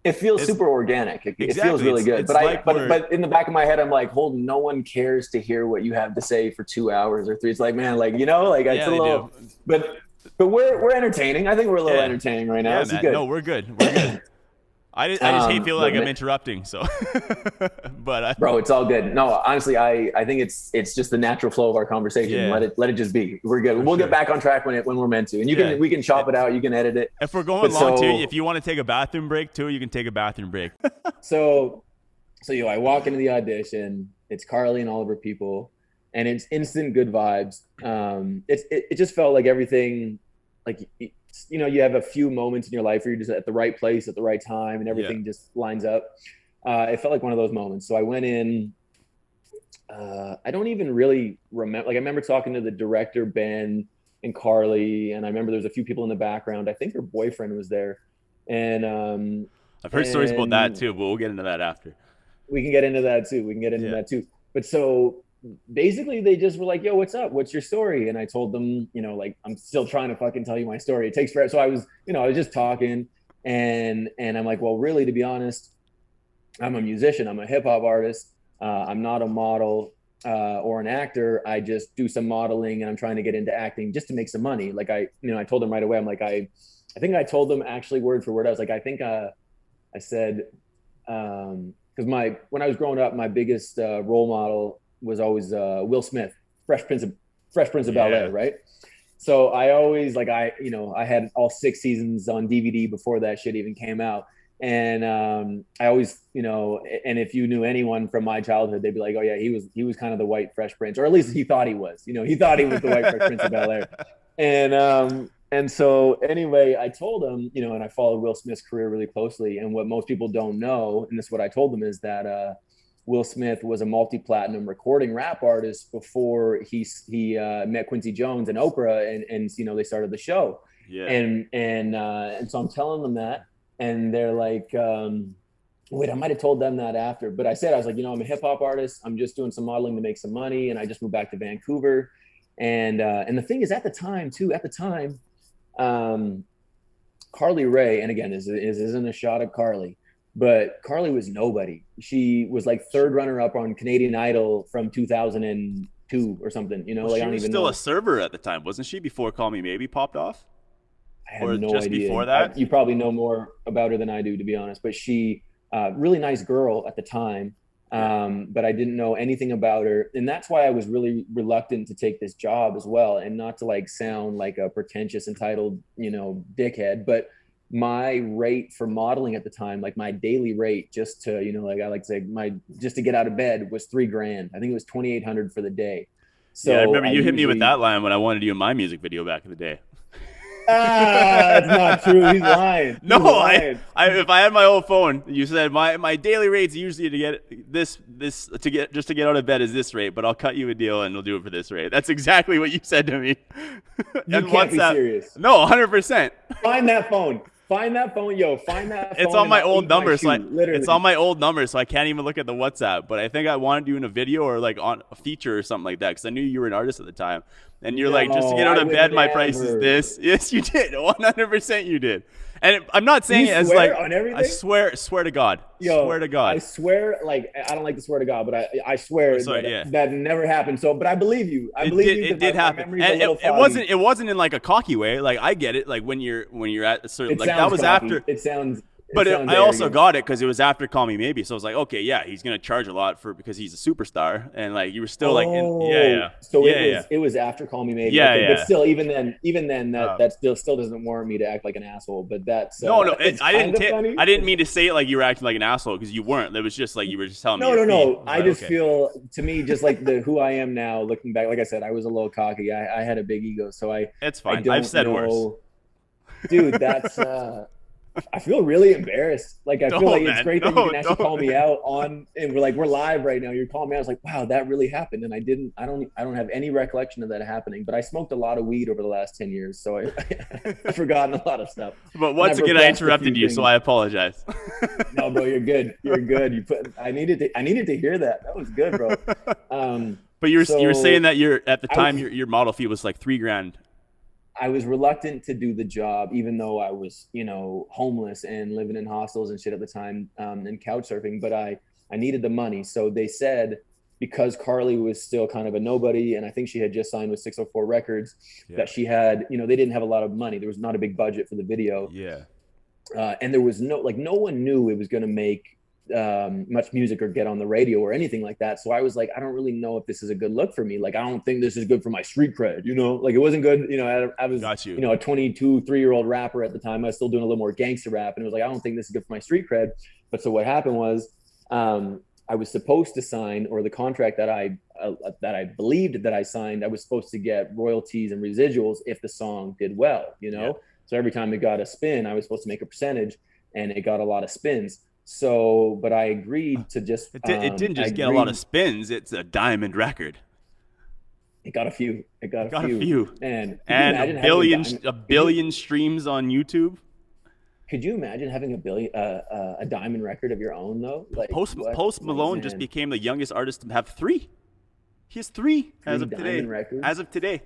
It feels super organic. It feels really good. But in the back of my head, I'm like, Holden, no one cares to hear what you have to say for 2 hours or 3. It's like, man, like, it's a little, but we're entertaining. I think we're a little entertaining right now. Yeah, good. No, we're good. I just hate feeling like I'm interrupting. So, bro, it's all good. No, honestly, I think it's just the natural flow of our conversation. Yeah. Let it just be. We're good. We'll get back on track when we're meant to. And we can chop it out. You can edit it. If we're going long too, if you want to take a bathroom break too, you can take a bathroom break. So I walk into the audition. It's Carly and all of her people, and it's instant good vibes. It just felt like everything, like, you have a few moments in your life where you're just at the right place at the right time and everything just lines up. It felt like one of those moments. So I went in, I don't even really remember. Like, I remember talking to the director, Ben, and Carly, and I remember there was a few people in the background. I think her boyfriend was there. And I've heard stories about that too, but we'll get into that after. We can get into that too. But so basically they just were like, yo, what's up? What's your story? And I told them, like, I'm still trying to fucking tell you my story. It takes forever. So I was just talking, and I'm like, well, really, to be honest, I'm a musician. I'm a hip hop artist. I'm not a model or an actor. I just do some modeling, and I'm trying to get into acting just to make some money. Like I told them right away. I'm like, I think I told them actually word for word. I was like, I think I said, because when I was growing up, my biggest role model was always Will Smith, Fresh Prince of Bel Air, right? So I always I had all 6 seasons on DVD before that shit even came out. And I always, and if you knew anyone from my childhood, they'd be like, oh yeah, he was kind of the white Fresh Prince, or at least he thought he was. He thought he was the white Fresh Prince of Bel Air. And so anyway, I told him, and I followed Will Smith's career really closely. And what most people don't know, and this is what I told them, is that Will Smith was a multi-platinum recording rap artist before he met Quincy Jones and Oprah, and they started the show. Yeah. And so I'm telling them that. And they're like, wait, I might have told them that after, but I was like, I'm a hip hop artist. I'm just doing some modeling to make some money. And I just moved back to Vancouver. And the thing is, at the time, Carly Rae, and again, this isn't a shot at Carly, but Carly was nobody. She was like third runner up on Canadian Idol from 2002 or something, Well, she was still a server at the time, wasn't she, before Call Me Maybe popped off? I have no idea. Before that? You probably know more about her than I do, to be honest. But she, really nice girl at the time, but I didn't know anything about her, and that's why I was really reluctant to take this job as well. And not to like sound like a pretentious, entitled, dickhead, but my rate for modeling at the time, like my daily rate, just to, like I like to say, just to get out of bed was $3,000. I think it was 2,800 for the day. So yeah, I remember you hit me with that line when I wanted to do my music video back in the day. That's not true. He's lying. No, lying. If I had my old phone, you said my daily rate's usually to get this to get out of bed is this rate, but I'll cut you a deal and we'll do it for this rate. That's exactly what you said to me. You can't be serious. No, 100%. Find that phone. Find that phone, yo. Find that phone. It's on my old number, it's on my old number, so I can't even look at the WhatsApp. But I think I wanted you in a video or like on a feature or something like that, because I knew you were an artist at the time. And you're like, just to get out of bed, my price is this. Yes, you did. 100% you did. And I'm not saying it as like on everything? I swear to God. Swear to God. I swear, like I don't like to swear to God, but I swear that never happened. So, but I believe you. I believe it did happen. And it wasn't in like a cocky way. Like I get it. Like when you're at a certain, like that was cocky. after. It sounds. But I also got it because it was after Call Me Maybe, so I was like, okay, yeah, he's gonna charge a lot because he's a superstar, and like you were still like, So it was after Call Me Maybe, But still, even then, that still doesn't warrant me to act like an asshole. But that's I didn't mean to say it like you were acting like an asshole, because you weren't. It was just like you were just telling me. No. I just feel, to me, just like who I am now, looking back, like I said, I was a little cocky. I had a big ego, so it's fine. I've said worse, dude. That's. I feel really embarrassed. Like I feel like it's great that you can actually call me out on, and we're live right now. You're calling me out. I was like, wow, that really happened, and I don't have any recollection of that happening. But I smoked a lot of weed over the last 10 years, so I've forgotten a lot of stuff. But once again, I interrupted you, so I apologize. No, bro, you're good. You're good. I needed to hear that. That was good, bro. But you were saying that at the time your model fee was like $3,000. I was reluctant to do the job, even though I was, homeless and living in hostels and shit at the time, and couch surfing, but I needed the money. So they said, because Carly was still kind of a nobody, and I think she had just signed with 604 Records, that she had, they didn't have a lot of money. There was not a big budget for the video. Yeah. And there was no one knew it was going to make much music or get on the radio or anything like that. So I was like, I don't really know if this is a good look for me. Like, I don't think this is good for my street cred, like it wasn't good. I was, a 3-year-old rapper at the time. I was still doing a little more gangster rap. And it was like, I don't think this is good for my street cred. But so what happened was, I was supposed to sign, or the contract that I believed that I signed, I was supposed to get royalties and residuals if the song did well, So every time it got a spin, I was supposed to make a percentage, and it got a lot of spins. So, but I agreed to just. It didn't just get a lot of spins. It's a diamond record. It got a few. It got a few. And a billion streams on YouTube. Could you imagine having a diamond record of your own though? Like Post Malone just became the youngest artist to have 3. He has three as of today. diamond records. As of today.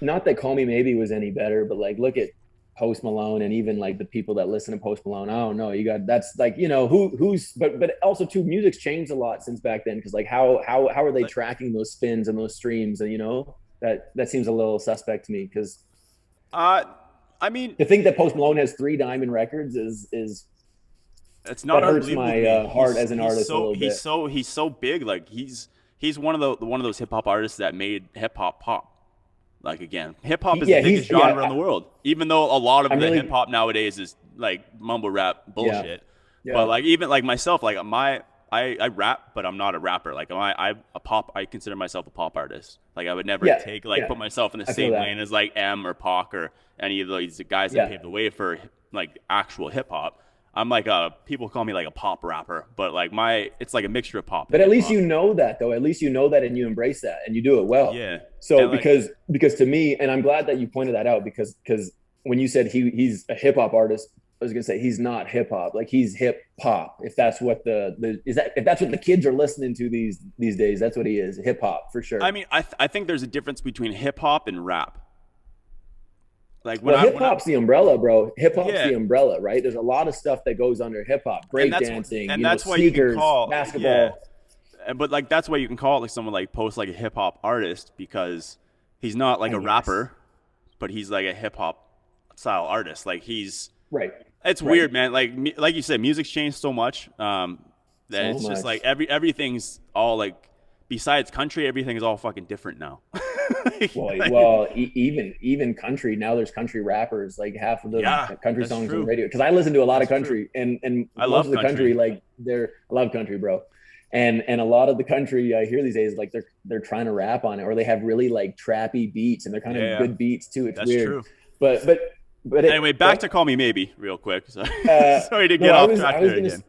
Not that Call Me Maybe was any better, but like look at Post Malone and even like the people that listen to Post Malone. I don't know. You got that's like, you know, who's but also too, music's changed a lot since back then, because like how are they tracking those spins and those streams, and you know that seems a little suspect to me, because I mean, to think that Post Malone has 3 diamond records is it's not, that hurts my heart as an artist a little bit. He's so big. Like he's one of those hip hop artists that made hip hop pop. Like again, hip hop is the biggest genre in the world. Even though a lot of the hip hop nowadays is like mumble rap bullshit. Yeah. But like even like myself, like I rap, but I'm not a rapper. Like I consider myself a pop artist. Like I would never put myself in the same lane as like M or Pac or any of these guys that paved the way for like actual hip hop. I'm like people call me like a pop rapper, but like it's like a mixture of pop. But at least you know that, though. At least you know that, and you embrace that, and you do it well. Yeah. So because to me, and I'm glad that you pointed that out, because when you said he's a hip hop artist, I was gonna say he's not hip hop. Like he's hip hop. If that's what if that's what the kids are listening to these days, that's what he is. Hip hop for sure. I mean, I think there's a difference between hip hop and rap. Like hip hop's the umbrella, bro. Hip hop's the umbrella, right? There's a lot of stuff that goes under hip hop, breakdancing, and that's why sneakers, you can call basketball. Yeah. But like that's why you can call it like someone like Post like a hip hop artist, because he's not like a rapper, but he's like a hip hop style artist. Like he's right. It's weird, man. Like you said, music's changed so much that it's just like everything's all like, besides country, everything is all fucking different now. Even country now. There's country rappers. Like half of the country songs on the radio. Because I listen to a lot of country, and I love most of the country. Like I love country, bro. And a lot of the country I hear these days, like they're trying to rap on it, or they have really like trappy beats, and they're kind of good beats too. It's weird. True. But anyway, back to Call Me Maybe real quick. Sorry to get off track there again.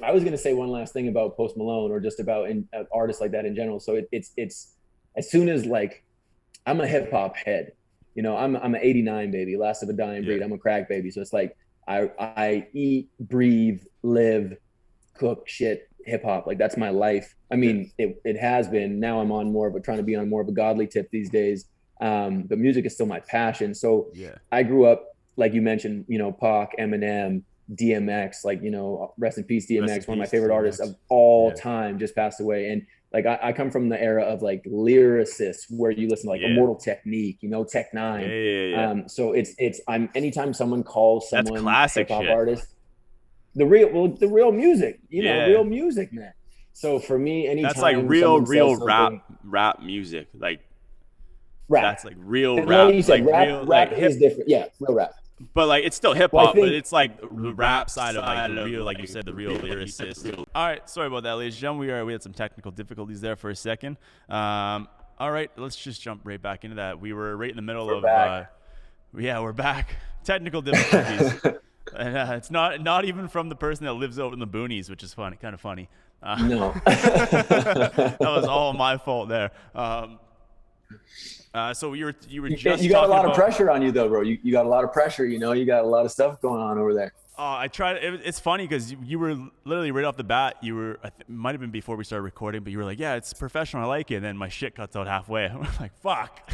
I was going to say one last thing about Post Malone, or just about artists like that in general. So it's as soon as like I'm a hip hop head, you know, I'm an 89 baby, last of a dying breed. I'm a crack baby. So it's like I eat, breathe, live, cook shit hip hop. Like that's my life. I mean, it has been. Now I'm on trying to be on more of a godly tip these days. But music is still my passion. So I grew up, like you mentioned, you know, Pac, Eminem, DMX, like, you know, rest in peace, DMX, one of my favorite artists of all time, just passed away. And like, I come from the era of like lyricists, where you listen to like Immortal Technique, you know, Tech Nine. So I'm anytime someone calls someone hip hop artist, the real music, you know, real music, man. So for me, anytime that's like real rap music, like rap. That's like real and rap. Like you said, like rap, real, rap like is different. Yeah, real rap. But like it's still hip hop, but it's like the rap side of like the real, like you said, the real lyricist. All right, sorry about that, ladies and gentlemen. We had some technical difficulties there for a second. All right, let's just jump right back into that. We were right in the middle of we're back. Technical difficulties. And it's not even from the person that lives out in the boonies, which is funny, kind of funny. No, that was all my fault there. So you were just you got a lot of pressure on you though, bro. You got a lot of pressure, you know, you got a lot of stuff going on over there. I tried. It's funny because you were literally right off the bat. You were, it might have been before we started recording, but you were like, "Yeah, it's professional. I like it." And then my shit cuts out halfway. I'm like, "Fuck."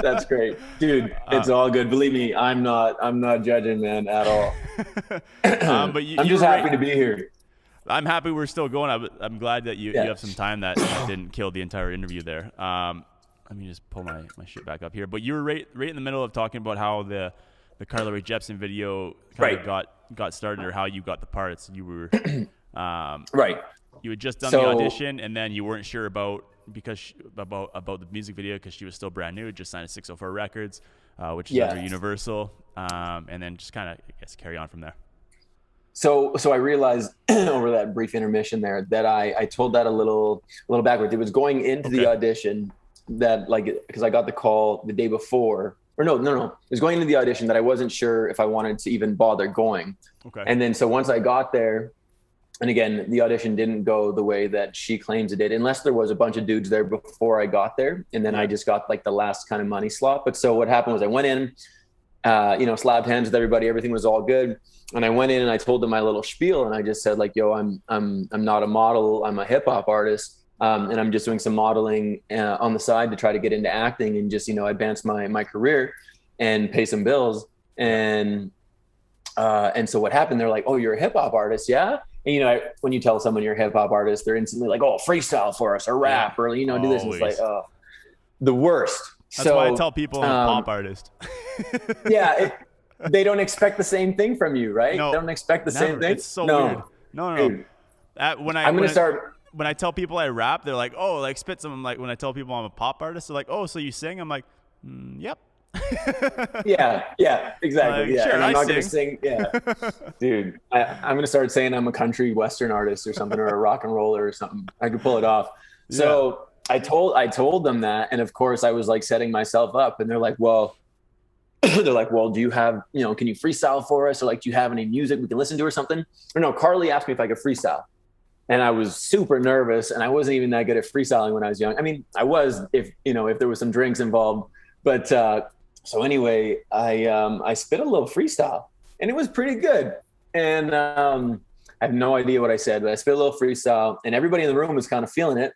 That's great, dude. It's all good. Believe me, I'm not judging, man, at all. But I'm just happy to be here. I'm happy we're still going. I'm glad that you have some time that didn't kill the entire interview there. Let me just pull my shit back up here. But you were right in the middle of talking about how the Carly Rae Jepsen video kind of got started, or how you got the parts. You were right. You had just done the audition, and then you weren't sure about the music video because she was still brand new. Just signed a 604 Records, which is under Universal, and then just kind of, I guess, carry on from there. So I realized over that brief intermission there that I told that a little backwards. It was going into the audition that, like, because I got the call the day before, or no. It was going into the audition that I wasn't sure if I wanted to even bother going. Okay. And then so once I got there, and again, the audition didn't go the way that she claims it did, unless there was a bunch of dudes there before I got there, and then I just got like the last kind of money slot. But so what happened was I went in, slapped hands with everybody, everything was all good. And I went in and I told them my little spiel, and I just said like, "Yo, I'm not a model. I'm a hip hop artist. And I'm just doing some modeling on the side to try to get into acting and just, advance my career and pay some bills. And so what happened, they're like, oh, you're a hip hop artist. Yeah. And, when you tell someone you're a hip hop artist, they're instantly like, oh, freestyle for us or rap or, do this. And it's like, oh, the worst. That's why I tell people I'm a pop artist. Yeah. They don't expect the same thing from you, right? No, they don't expect the same thing. It's so weird. No. Dude, When I tell people I rap, they're like, oh, like spit some. I'm like, when I tell people I'm a pop artist, they're like, oh, so you sing? I'm like, yep. yeah, exactly. Like, sure, and I'm not sing. gonna sing. Yeah, dude, I'm gonna start saying I'm a country western artist or something, or a rock and roller or something. I could pull it off. So I told them that, and of course I was like setting myself up, and they're like, well, do you have, can you freestyle for us, or like, do you have any music we can listen to or something? Or no, Carly asked me if I could freestyle. And I was super nervous, and I wasn't even that good at freestyling when I was young. I mean, I was, if there was some drinks involved, but so anyway, I spit a little freestyle, and it was pretty good. And I have no idea what I said, but I spit a little freestyle, and everybody in the room was kind of feeling it.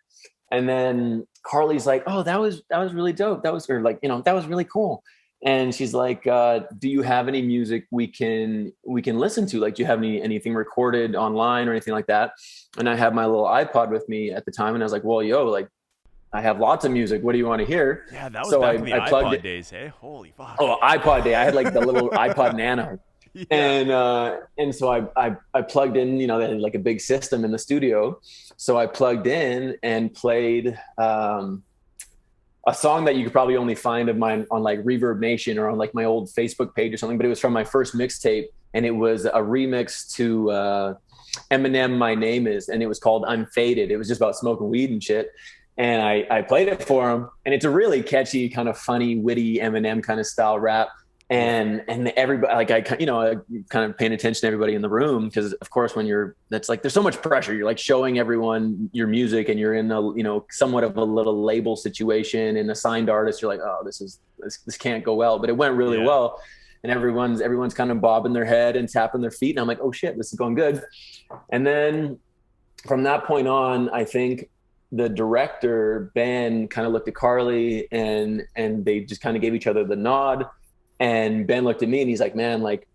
And then Carly's like, "Oh, that was really dope. That was really cool." And she's like, do you have any music we can listen to? Like, do you have anything recorded online or anything like that? And I had my little iPod with me at the time, and I was like, well, like, I have lots of music. What do you want to hear? Yeah, that was back in the iPod days, hey? Holy fuck. Oh, iPod day. I had like the little iPod Nano. Yeah. And so I plugged in, they had like a big system in the studio. So I plugged in and played a song that you could probably only find of mine on like Reverb Nation or on like my old Facebook page or something, but it was from my first mixtape, and it was a remix to Eminem, My Name Is, and it was called Unfaded. It was just about smoking weed and shit. And I played it for him, and it's a really catchy, kind of funny, witty Eminem kind of style rap. And everybody, like, I kind of paying attention to everybody in the room, because of course that's like, there's so much pressure. You're like showing everyone your music, and you're in a, somewhat of a little label situation, and a signed artist. You're like, oh, this can't go well, but it went really well. And everyone's kind of bobbing their head and tapping their feet. And I'm like, oh shit, this is going good. And then from that point on, I think the director, Ben, kind of looked at Carly, and they just kind of gave each other the nod. And Ben looked at me, and he's like, man, like,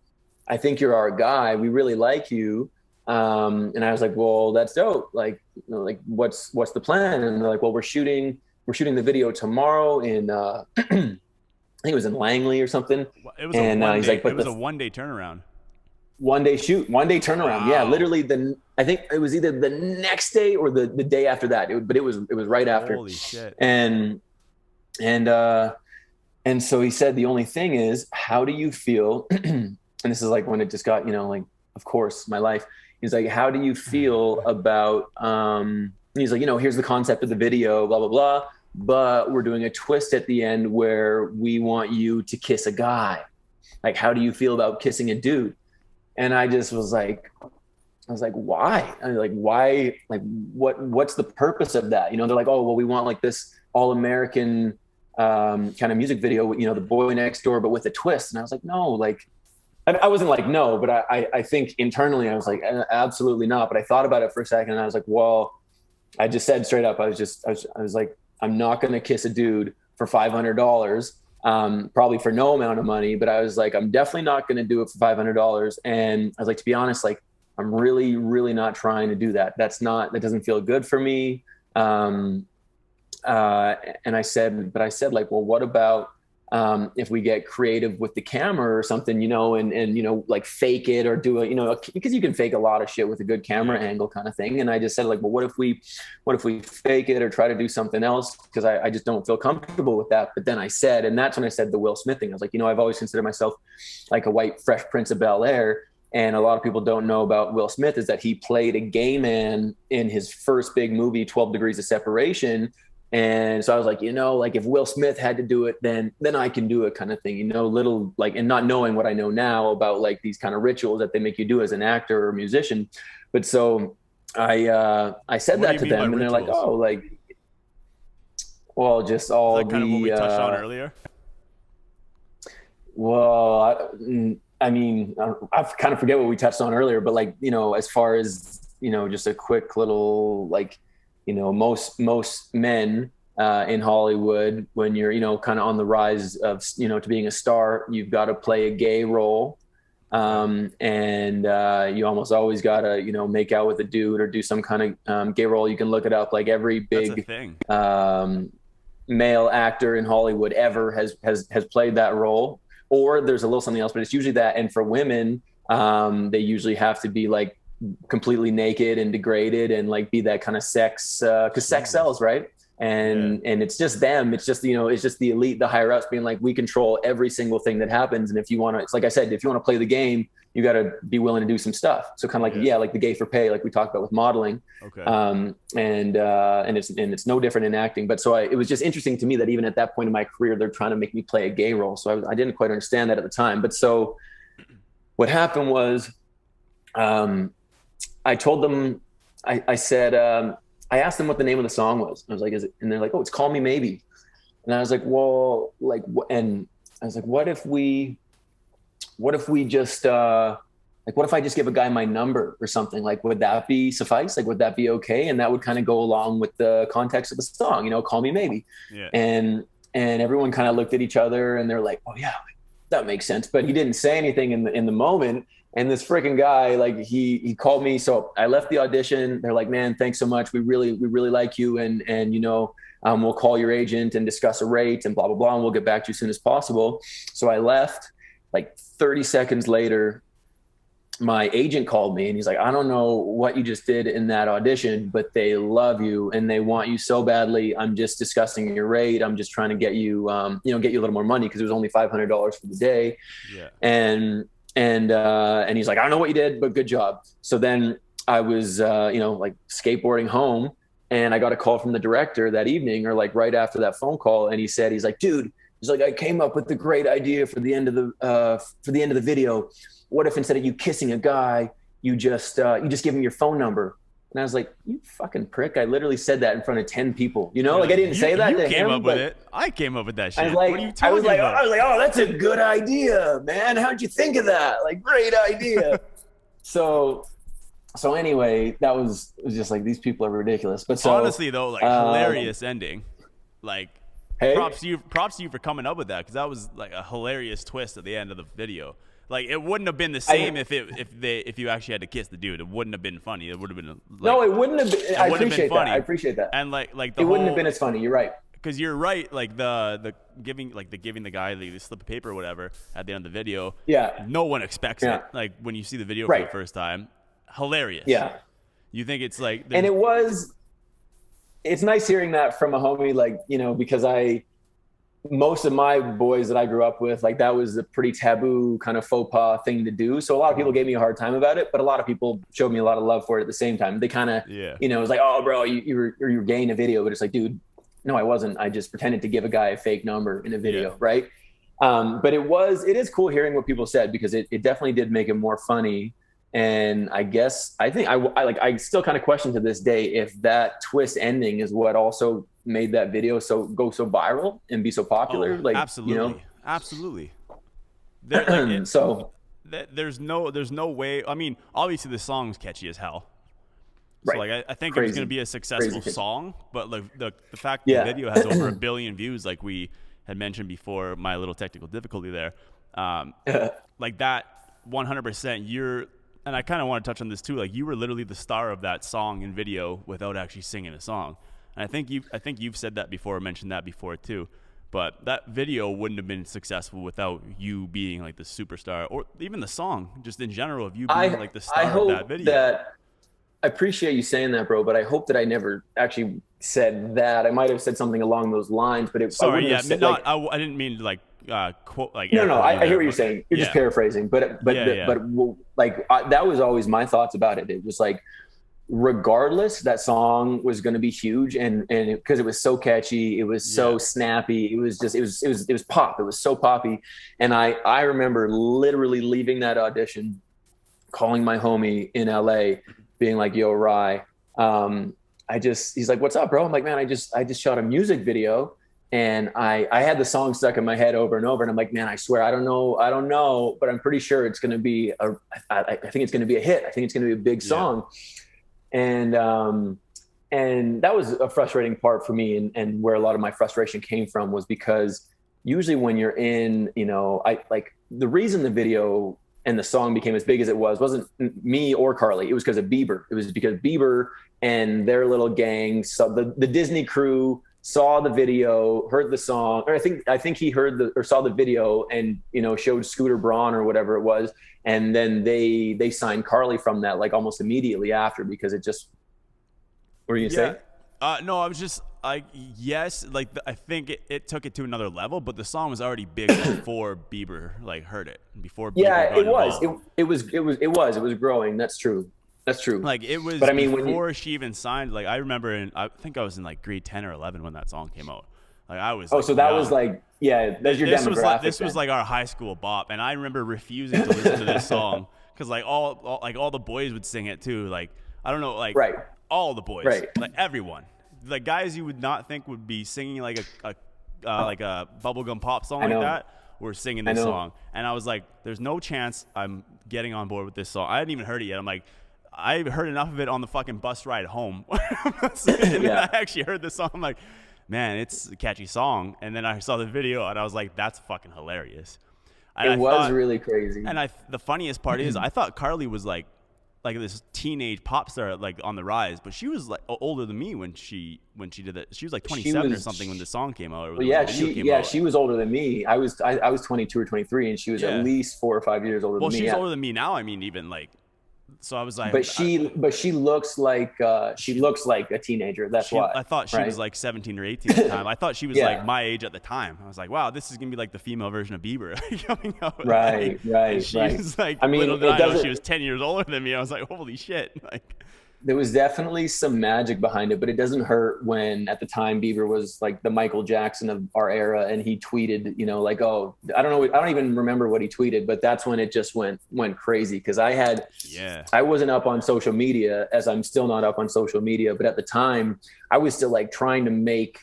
I think you're our guy. We really like you. And I was like, well, that's dope. Like, what's the plan? And they're like, well, we're shooting the video tomorrow in, I think it was in Langley or something. It was a 1 day turnaround. 1 day shoot, 1 day turnaround. Wow. Yeah. Literally I think it was either the next day or the day after that. But it was right after. Holy shit. And so he said, the only thing is, how do you feel? And this is like when it just got, like, of course, my life. He's like, how do you feel about, he's like, here's the concept of the video, blah, blah, blah. But we're doing a twist at the end where we want you to kiss a guy. Like, how do you feel about kissing a dude? And I just was like, why? I was like, why? Like, what's the purpose of that? They're like, oh, well, we want like this all-American kind of music video, the boy next door, but with a twist. And I was like, no, like, I wasn't like, no, but I think internally I was like, absolutely not. But I thought about it for a second, and I was like, well, I just said straight up, I was like, I'm not going to kiss a dude for $500, probably for no amount of money. But I was like, I'm definitely not going to do it for $500. And I was like, to be honest, like, I'm really, really not trying to do that. That doesn't feel good for me. And I said, like, well, what about if we get creative with the camera or something, and like fake it or do it, because you can fake a lot of shit with a good camera angle kind of thing. And I just said, like, well, what if we fake it or try to do something else? Because I just don't feel comfortable with that. But then I said, and that's when I said the Will Smith thing. I was like, I've always considered myself like a white Fresh Prince of Bel-Air. And a lot of people don't know about Will Smith is that he played a gay man in his first big movie, 12 Degrees of Separation. And so I was like, like, if Will Smith had to do it, then I can do it, kind of thing, little, like, and not knowing what I know now about like these kind of rituals that they make you do as an actor or musician. But so I said that to them, and they're like, oh, like, well, just all the kind of what we touched on earlier. Well, I mean, I kind of forget what we touched on earlier, but like, as far as, just a quick little, like, most men in Hollywood, when you're, kind of on the rise of, to being a star, you've got to play a gay role. And you almost always got to, make out with a dude or do some kind of gay role. You can look it up. Like every big male actor in Hollywood ever has played that role, or there's a little something else, but it's usually that. And for women, they usually have to be like completely naked and degraded and like be that kind of sex, because sex sells, right? And it's just them. It's just, it's just the elite, the higher ups being like, we control every single thing that happens. And if you want to, it's like I said, if you want to play the game, you got to be willing to do some stuff. So kind of like, like the gay for pay, like we talked about with modeling. Okay. And it's no different in acting. But so it was just interesting to me that even at that point in my career, they're trying to make me play a gay role. So I didn't quite understand that at the time. But so what happened was, I told them, I said, I asked them what the name of the song was. I was like, is it? And they're like, oh, it's Call Me Maybe. And I was like, well, like, and I was like, what if we just, like, what if I just give a guy my number or something? Like, would that be suffice? Like, would that be okay? And that would kind of go along with the context of the song, Call Me Maybe. Yeah. And everyone kind of looked at each other and they're like, oh yeah, that makes sense. But he didn't say anything in the moment. And this freaking guy, like he called me. So I left the audition. They're like, man, thanks so much. We really like you. And we'll call your agent and discuss a rate and blah, blah, blah. And we'll get back to you as soon as possible. So I left. Like 30 seconds later, my agent called me and he's like, I don't know what you just did in that audition, but they love you and they want you so badly. I'm just discussing your rate. I'm just trying to get you, get you a little more money, because it was only $500 for the day. Yeah. And he's like, I don't know what you did, but good job. So then I was, like skateboarding home, and I got a call from the director that evening, or like right after that phone call. And he's like, dude, he's like, I came up with the great idea for the end of the video. What if instead of you kissing a guy, you just give him your phone number? And I was like, you fucking prick. I literally said that in front of 10 people, like I didn't say that to him. You came up with it. I came up with that shit. I was like, what are you talking about? I was like, oh, that's a good idea, man. How'd you think of that? Like, great idea. So anyway, it was just like, these people are ridiculous. But so honestly though, like hilarious ending. Like, hey? props to you for coming up with that, because that was like a hilarious twist at the end of the video. Like, it wouldn't have been the same if you actually had to kiss the dude. It wouldn't have been funny. It would have been no, it wouldn't have been. I appreciate that. And like it wouldn't have been as funny. You're right. Because you're right. Like the giving the guy the slip of paper or whatever at the end of the video. Yeah. No one expects it. Like when you see the video for the first time, hilarious. Yeah. You think it's like, and it's nice hearing that from a homie, like, because most of my boys that I grew up with, like, that was a pretty taboo kind of faux pas thing to do. So a lot of people gave me a hard time about it, but a lot of people showed me a lot of love for it at the same time. They kind of, it was like, oh, bro, you were gay in a video, but it's like, dude, no, I wasn't. I just pretended to give a guy a fake number in a video, right? But it is cool hearing what people said, because it definitely did make it more funny. And I think I still kind of question to this day if that twist ending is what also made that video go so viral and be so popular. Like, absolutely, absolutely. There's no way. I mean, obviously the song's catchy as hell. So like, I think it was going to be a successful song, but like the fact that the video has over 1 billion views, like we had mentioned before, my little technical difficulty there, like that 100%. And I kind of want to touch on this too. Like, you were literally the star of that song and video without actually singing a song. And I think you've said that before, mentioned that before too. But that video wouldn't have been successful without you being like the superstar, or even the song, just in general, of you being like the star of that video. I appreciate you saying that, bro, but I hope that I never actually said that. I might have said something along those lines, but I didn't mean to like quote like. No, I hear what you're saying. You're just paraphrasing, but that was always my thoughts about it. It was like, regardless, that song was going to be huge, and because it was so catchy, it was so snappy, it was pop. It was so poppy, and I remember literally leaving that audition, calling my homie in LA, being like, "Yo, Rye, he's like, what's up, bro?" I'm like, man, I just shot a music video, and I had the song stuck in my head over and over, and I'm like, man, I swear, I don't know, but I'm pretty sure it's going to be I think it's going to be a hit. I think it's going to be a big song. And and that was a frustrating part for me, and where a lot of my frustration came from was because usually when you're in, I like the reason the video and the song became as big as it wasn't me or Carly. It was because of Bieber. It was because Bieber and their little gang, so the Disney crew saw the video, heard the song, or I think he heard or saw the video and, showed Scooter Braun or whatever it was. And then they signed Carly from that, like almost immediately after, because it just, what were you gonna say? No, I was just like, yes, like I think it took it to another level, but the song was already big before Bieber like heard it. Before Bieber got involved. It was growing. That's true. Like it was, but I mean, before she even signed, like I remember I think I was in like grade 10 or 11 when that song came out. Like I was. Oh, like, so that was like, yeah, that's your demographic. This was like our high school bop, and I remember refusing to listen to this song because like all the boys would sing it too. Like I don't know, like right. All the boys, right. Like everyone, like guys you would not think would be singing like a bubblegum pop song like that. Were singing this song, and I was like, "There's no chance I'm getting on board with this song." I hadn't even heard it yet. I'm like, I heard enough of it on the fucking bus ride home. And then I actually heard the song. I'm like, man, it's a catchy song. And then I saw the video and I was like, that's fucking hilarious. And it was really crazy. And the funniest part is I thought Carly was like this teenage pop star, like on the rise, but she was like older than me when she did that. She was like 27 or something when the song came out. She was older than me. I was 22 or 23 and she was at least 4 or 5 years older than me. Well, she's older than me now. I mean, even like, so I was like, but she looks like a teenager. That's why I thought she was like 17 or 18 at the time. I thought she was like my age at the time. I was like, wow, this is gonna be like the female version of Bieber coming out. Right. She's like, I mean, little did I know she was 10 years older than me. I was like, holy shit, like. There was definitely some magic behind it, but it doesn't hurt when at the time Bieber was like the Michael Jackson of our era, and he tweeted, like, oh, I don't even remember what he tweeted, but that's when it just went crazy. Cause I wasn't up on social media, as I'm still not up on social media, but at the time I was still like trying to make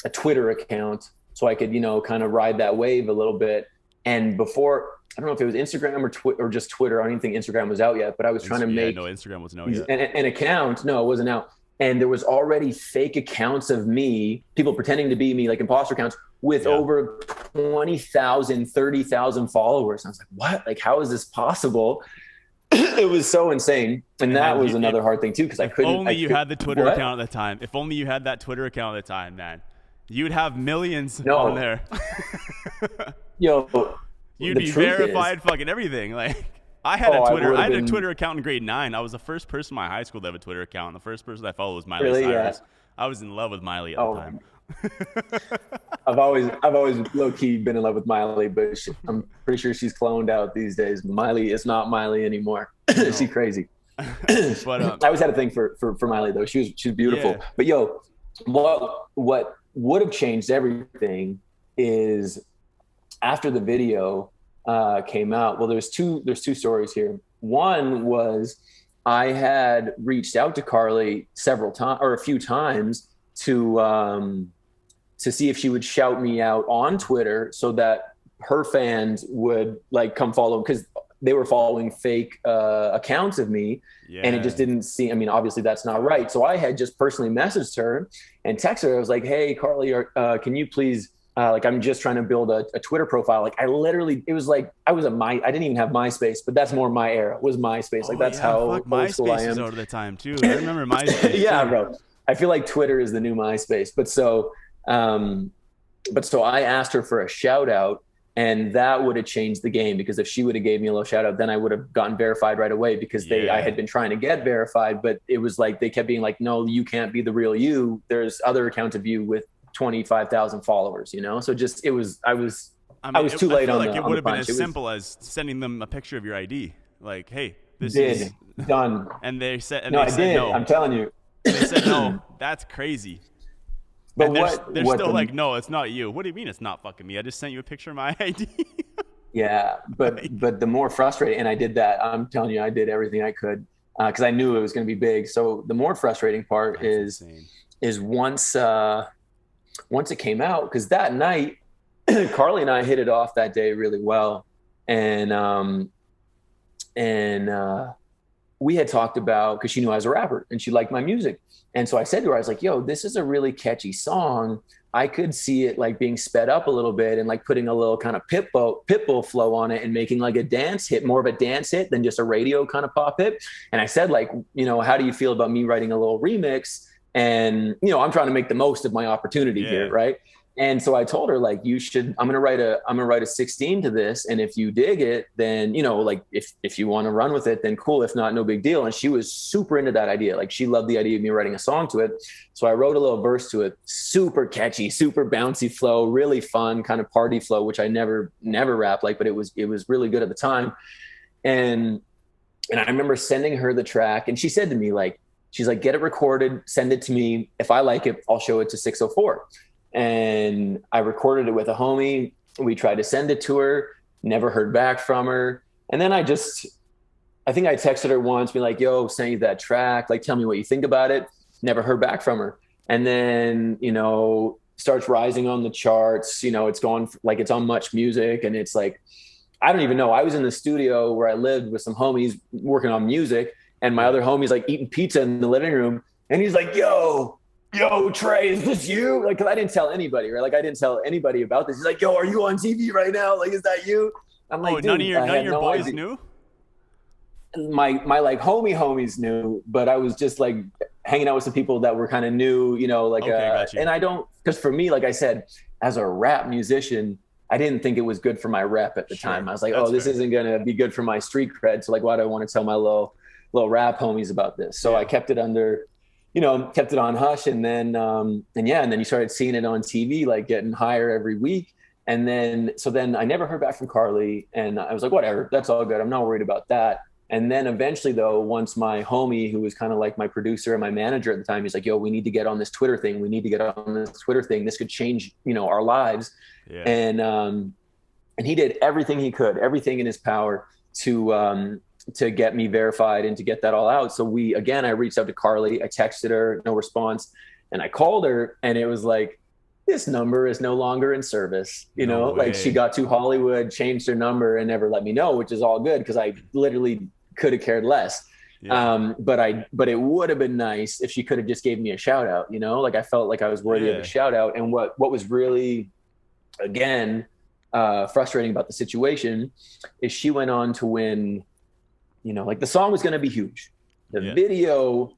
a Twitter account so I could, kind of ride that wave a little bit. And before, I don't know if it was Instagram or just Twitter. I don't even think Instagram was out yet, but I was trying to make Instagram wasn't out yet. An account. No, it wasn't out. And there was already fake accounts of me, people pretending to be me, like imposter accounts with over 20,000, 30,000 followers. And I was like, what? Like, how is this possible? It was so insane. And that was another hard thing too, because I couldn't. If only you had the Twitter account at the time. If only you had that Twitter account at the time, man. You'd have millions on there. Yo, you'd be verified, fucking everything. Like I had a Twitter account in grade 9. I was the first person in my high school to have a Twitter account. The first person I followed was Miley Cyrus. Yeah. I was in love with Miley at the time. I've always low key been in love with Miley, but I'm pretty sure she's cloned out these days. Miley is not Miley anymore. No. She's crazy. But I always had a thing for Miley though. She's beautiful. Yeah. But yo, what would have changed everything is after the video came out. Well, there's two stories here. One was I had reached out to Carly a few times to see if she would shout me out on Twitter so that her fans would like come follow, because they were following fake accounts of me. Yeah. And it just didn't seem, I mean, obviously that's not right. So I had just personally messaged her and texted her. I was like, hey, Carly, can you please, like, I'm just trying to build a Twitter profile. Like I didn't even have MySpace, but that's more my era, was MySpace. Like that's how old school I am. MySpace was out at the time too. I remember MySpace. Yeah, bro. I feel like Twitter is the new MySpace. But so I asked her for a shout out, and that would have changed the game, because if she would have gave me a little shout out, then I would have gotten verified right away, because I had been trying to get verified, but it was like, they kept being like, no, you can't be the real you. There's other accounts of you with 25,000 followers, so just, I was too late on the it would have been as simple as sending them a picture of your ID. Like, hey, this is done. And they said, no. I'm telling you. They said, no, that's crazy. But they're still like, no, it's not you. What do you mean it's not fucking me? I just sent you a picture of my ID. Yeah, but the more frustrating, and I did that. I'm telling you, I did everything I could because I knew it was going to be big. So the more frustrating part is once it came out, because that night, Carly and I hit it off that day really well, and we had talked about, because she knew I was a rapper and she liked my music. And so I said to her, I was like, yo, this is a really catchy song. I could see it like being sped up a little bit and like putting a little kind of pitbull flow on it and making like a dance hit, more of a dance hit than just a radio kind of pop hit. And I said, like, you know, how do you feel about me writing a little remix? And, you know, I'm trying to make the most of my opportunity here. Right. And so I told her, like, you should, I'm going to write a 16 to this. And if you dig it, then, you know, like if you want to run with it, then cool. If not, no big deal. And she was super into that idea. Like, she loved the idea of me writing a song to it. So I wrote a little verse to it, super catchy, super bouncy flow, really fun kind of party flow, which I never rap like, but it was really good at the time. And I remember sending her the track, and she said to me, like, she's like, get it recorded, send it to me. If I like it, I'll show it to 604. And I recorded it with a homie. We tried to send it to her, never heard back from her. And then I think I texted her once, be like, yo, send you that track. Like, tell me what you think about it. Never heard back from her. And then, you know, starts rising on the charts. You know, it's going like, it's on Much Music. And it's like, I don't even know. I was in the studio where I lived with some homies working on music. And my other homie's like eating pizza in the living room. And he's like, yo, Trey, is this you? Like, cause I didn't tell anybody, right? Like, I didn't tell anybody about this. He's like, yo, are you on TV right now? Like, is that you? I'm like, none of your boys knew? My like homies knew, but I was just like hanging out with some people that were kind of new, you know, like, and I don't, cause for me, like I said, as a rap musician, I didn't think it was good for my rep at the time. I was like, this isn't going to be good for my street cred. So like, why do I want to tell my little rap homies about this? So I kept it under, you know, kept it on hush. And then, and then you started seeing it on TV, like getting higher every week. And then, so then I never heard back from Carly, and I was like, whatever, that's all good. I'm not worried about that. And then eventually though, once my homie, who was kind of like my producer and my manager at the time, he's like, yo, we need to get on this Twitter thing. This could change, you know, our lives. Yeah. And he did everything he could, everything in his power to get me verified and to get that all out. So I reached out to Carly, I texted her, no response. And I called her, and it was like, this number is no longer in service. You know, like, she got to Hollywood, changed her number, and never let me know, which is all good, because I literally could have cared less. Yeah. But it would have been nice if she could have just gave me a shout out, you know, like I felt like I was worthy of a shout out. And what was really, again, frustrating about the situation is she went on to win, you know, like, the song was going to be huge. The video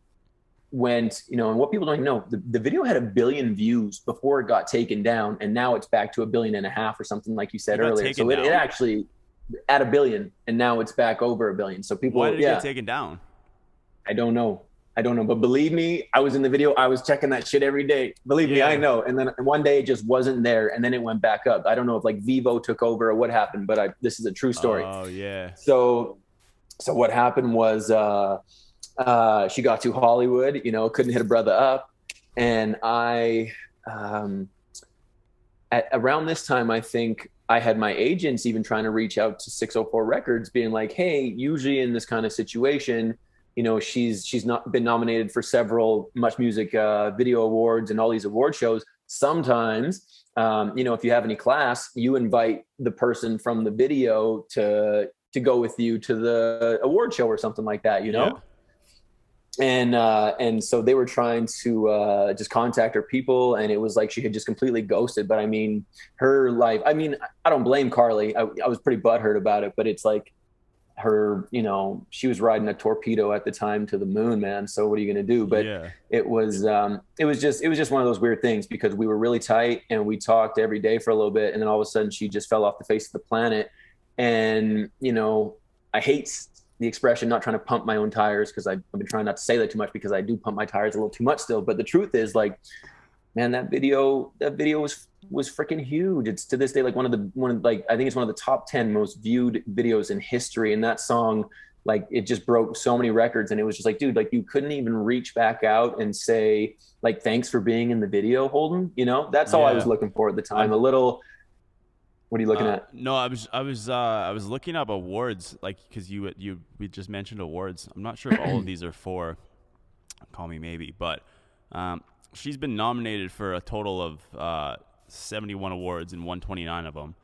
went, you know, and what people don't even know, the video had 1 billion views before it got taken down. And now it's back to 1.5 billion or something, like you said earlier. So it actually at 1 billion, and now it's back over 1 billion. So people, why did it get taken down? I don't know. But believe me, I was in the video. I was checking that shit every day. Believe me, I know. And then one day it just wasn't there, and then it went back up. I don't know if like Vivo took over or what happened, but this is a true story. Oh yeah. So what happened was she got to Hollywood, you know, couldn't hit a brother up. And at around this time, I think I had my agents even trying to reach out to 604 Records, being like, hey, usually in this kind of situation, you know, she's not been nominated for several Much Music video awards and all these award shows. Sometimes, you know, if you have any class, you invite the person from the video to go with you to the award show or something like that, you know? Yeah. And so they were trying to just contact her people, and it was like she had just completely ghosted. But I mean, her life, I mean, I don't blame Carly. I was pretty butthurt about it, but it's like her, you know, she was riding a torpedo at the time to the moon, man. So what are you going to do? But it was just one of those weird things, because we were really tight and we talked every day for a little bit. And then all of a sudden she just fell off the face of the planet. And, you know, I hate the expression, not trying to pump my own tires, because I've been trying not to say that too much, because I do pump my tires a little too much still. But the truth is, like, man, that video was freaking huge. It's to this day like one of like, I think it's one of the top 10 most viewed videos in history. And that song, like, it just broke so many records. And it was just like, dude, like, you couldn't even reach back out and say, like, thanks for being in the video, Holden. You know, that's all I was looking for at the time. A little. What are you looking at? No, I was looking up awards, like, because we just mentioned awards. I'm not sure if all of these are for Call Me Maybe, but she's been nominated for a total of 71 awards and 129 of them,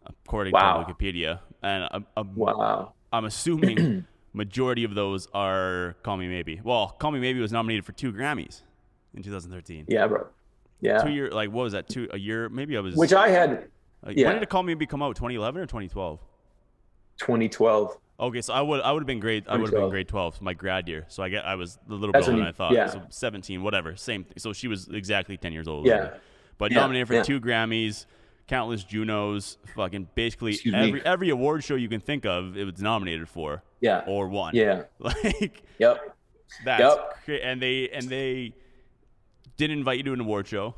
according to Wikipedia. And I'm assuming majority of those are Call Me Maybe. Well, Call Me Maybe was nominated for 2 Grammys in 2013. Yeah, bro. Yeah. 2 year, like, what was that? A year? Maybe I was. Which I had. When did Call Me Maybe come out? 2011 or 2012? 2012. Okay, so I would have been grade 12, my grad year. So I was a little bit older than I thought. Yeah. So 17, whatever, same thing. So she was exactly 10 years old. Yeah. But nominated for 2 Grammys, countless Junos, fucking basically every award show you can think of, it was nominated for. Yeah. Or won. Yeah. Like. Yep. That's and they didn't invite you to an award show.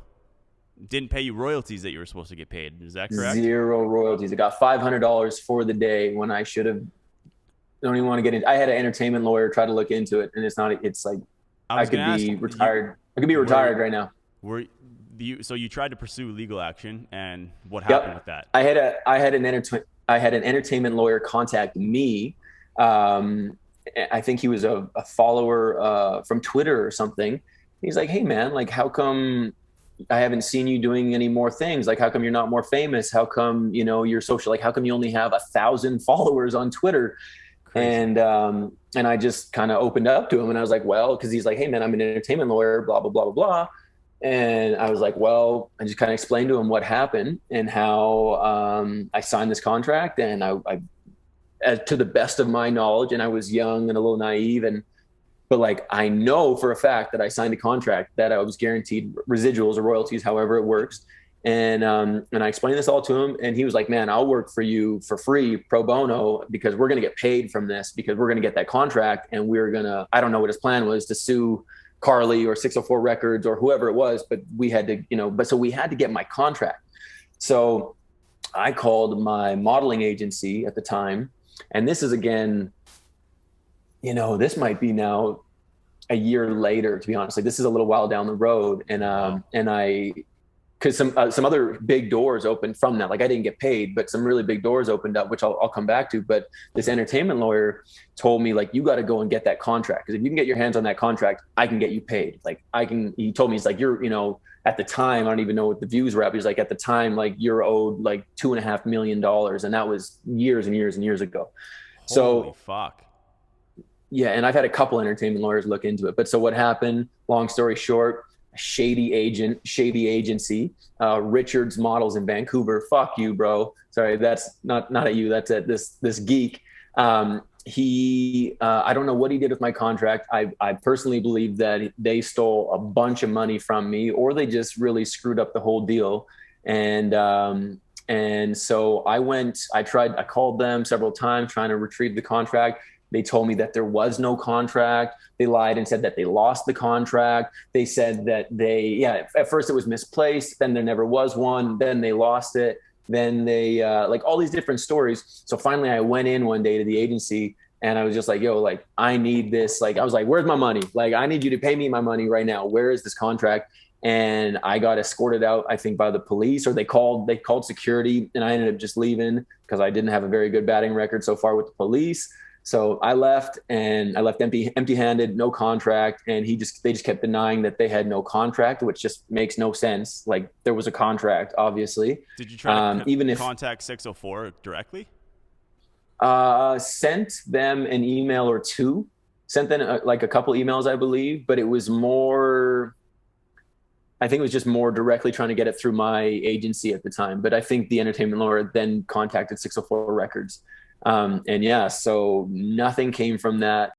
Didn't pay you royalties that you were supposed to get paid. Is that correct? 0 royalties. I got $500 for the day when I should have. Don't even want to get into. I had an entertainment lawyer try to look into it, and it's not. It's like I could be retired. I could be retired right now. So you tried to pursue legal action, and what happened with that? I had an entertainment lawyer contact me. I think he was a follower from Twitter or something. He's like, "Hey man, like how come I haven't seen you doing any more things? Like how come you're not more famous? How come, you're social? Like how come you only have 1,000 followers on Twitter?" Crazy. And I just kind of opened up to him, and I was like, well, because he's like, "Hey man, I'm an entertainment lawyer, blah, blah, blah, blah, blah." And I was like, well, I just kind of explained to him what happened and how I signed this contract. And I to the best of my knowledge, and I was young and a little naive, but like I know for a fact that I signed a contract that I was guaranteed residuals or royalties, however it works. And I explained this all to him, and he was like, "Man, I'll work for you for free, pro bono, because we're going to get paid from this, because we're going to get that contract, and we're going to," I don't know what his plan was, to sue Carly or 604 Records or whoever it was, but we had to, so we had to get my contract. So I called my modeling agency at the time, and this is again, this might be now a year later, to be honest. Like this is a little while down the road, because some other big doors opened from that. Like I didn't get paid, but some really big doors opened up, which I'll come back to. But this entertainment lawyer told me, like, you got to go and get that contract, because if you can get your hands on that contract, I can get you paid. Like he told me, he's like, you're, at the time, I don't even know what the views were at. But he's like, at the time, like you're owed like $2.5 million. And that was years and years and years ago. Holy fuck. Yeah. And I've had a couple entertainment lawyers look into it. But so what happened, long story short, shady agency, Richards Models in Vancouver. Fuck you, bro. Sorry, that's not at you. That's at this geek. He, I don't know what he did with my contract. I personally believe that they stole a bunch of money from me, or they just really screwed up the whole deal. And so I called them several times trying to retrieve the contract. They told me that there was no contract. They lied and said that they lost the contract. They said that at first it was misplaced. Then there never was one. Then they lost it. Then they, like all these different stories. So finally I went in one day to the agency, and I was just like, yo, like, I need this. Like, I was like, where's my money? Like, I need you to pay me my money right now. Where is this contract? And I got escorted out, I think, by the police, or they called security, and I ended up just leaving because I didn't have a very good batting record so far with the police. So I left, and I left empty-handed, no contract. And they just kept denying that they had no contract, which just makes no sense. Like there was a contract, obviously. Did you try to contact 604 directly? Sent them an email or two, sent them like a couple emails, I believe, but it was more, I think it was just more directly trying to get it through my agency at the time. But I think the entertainment lawyer then contacted 604 Records. So nothing came from that.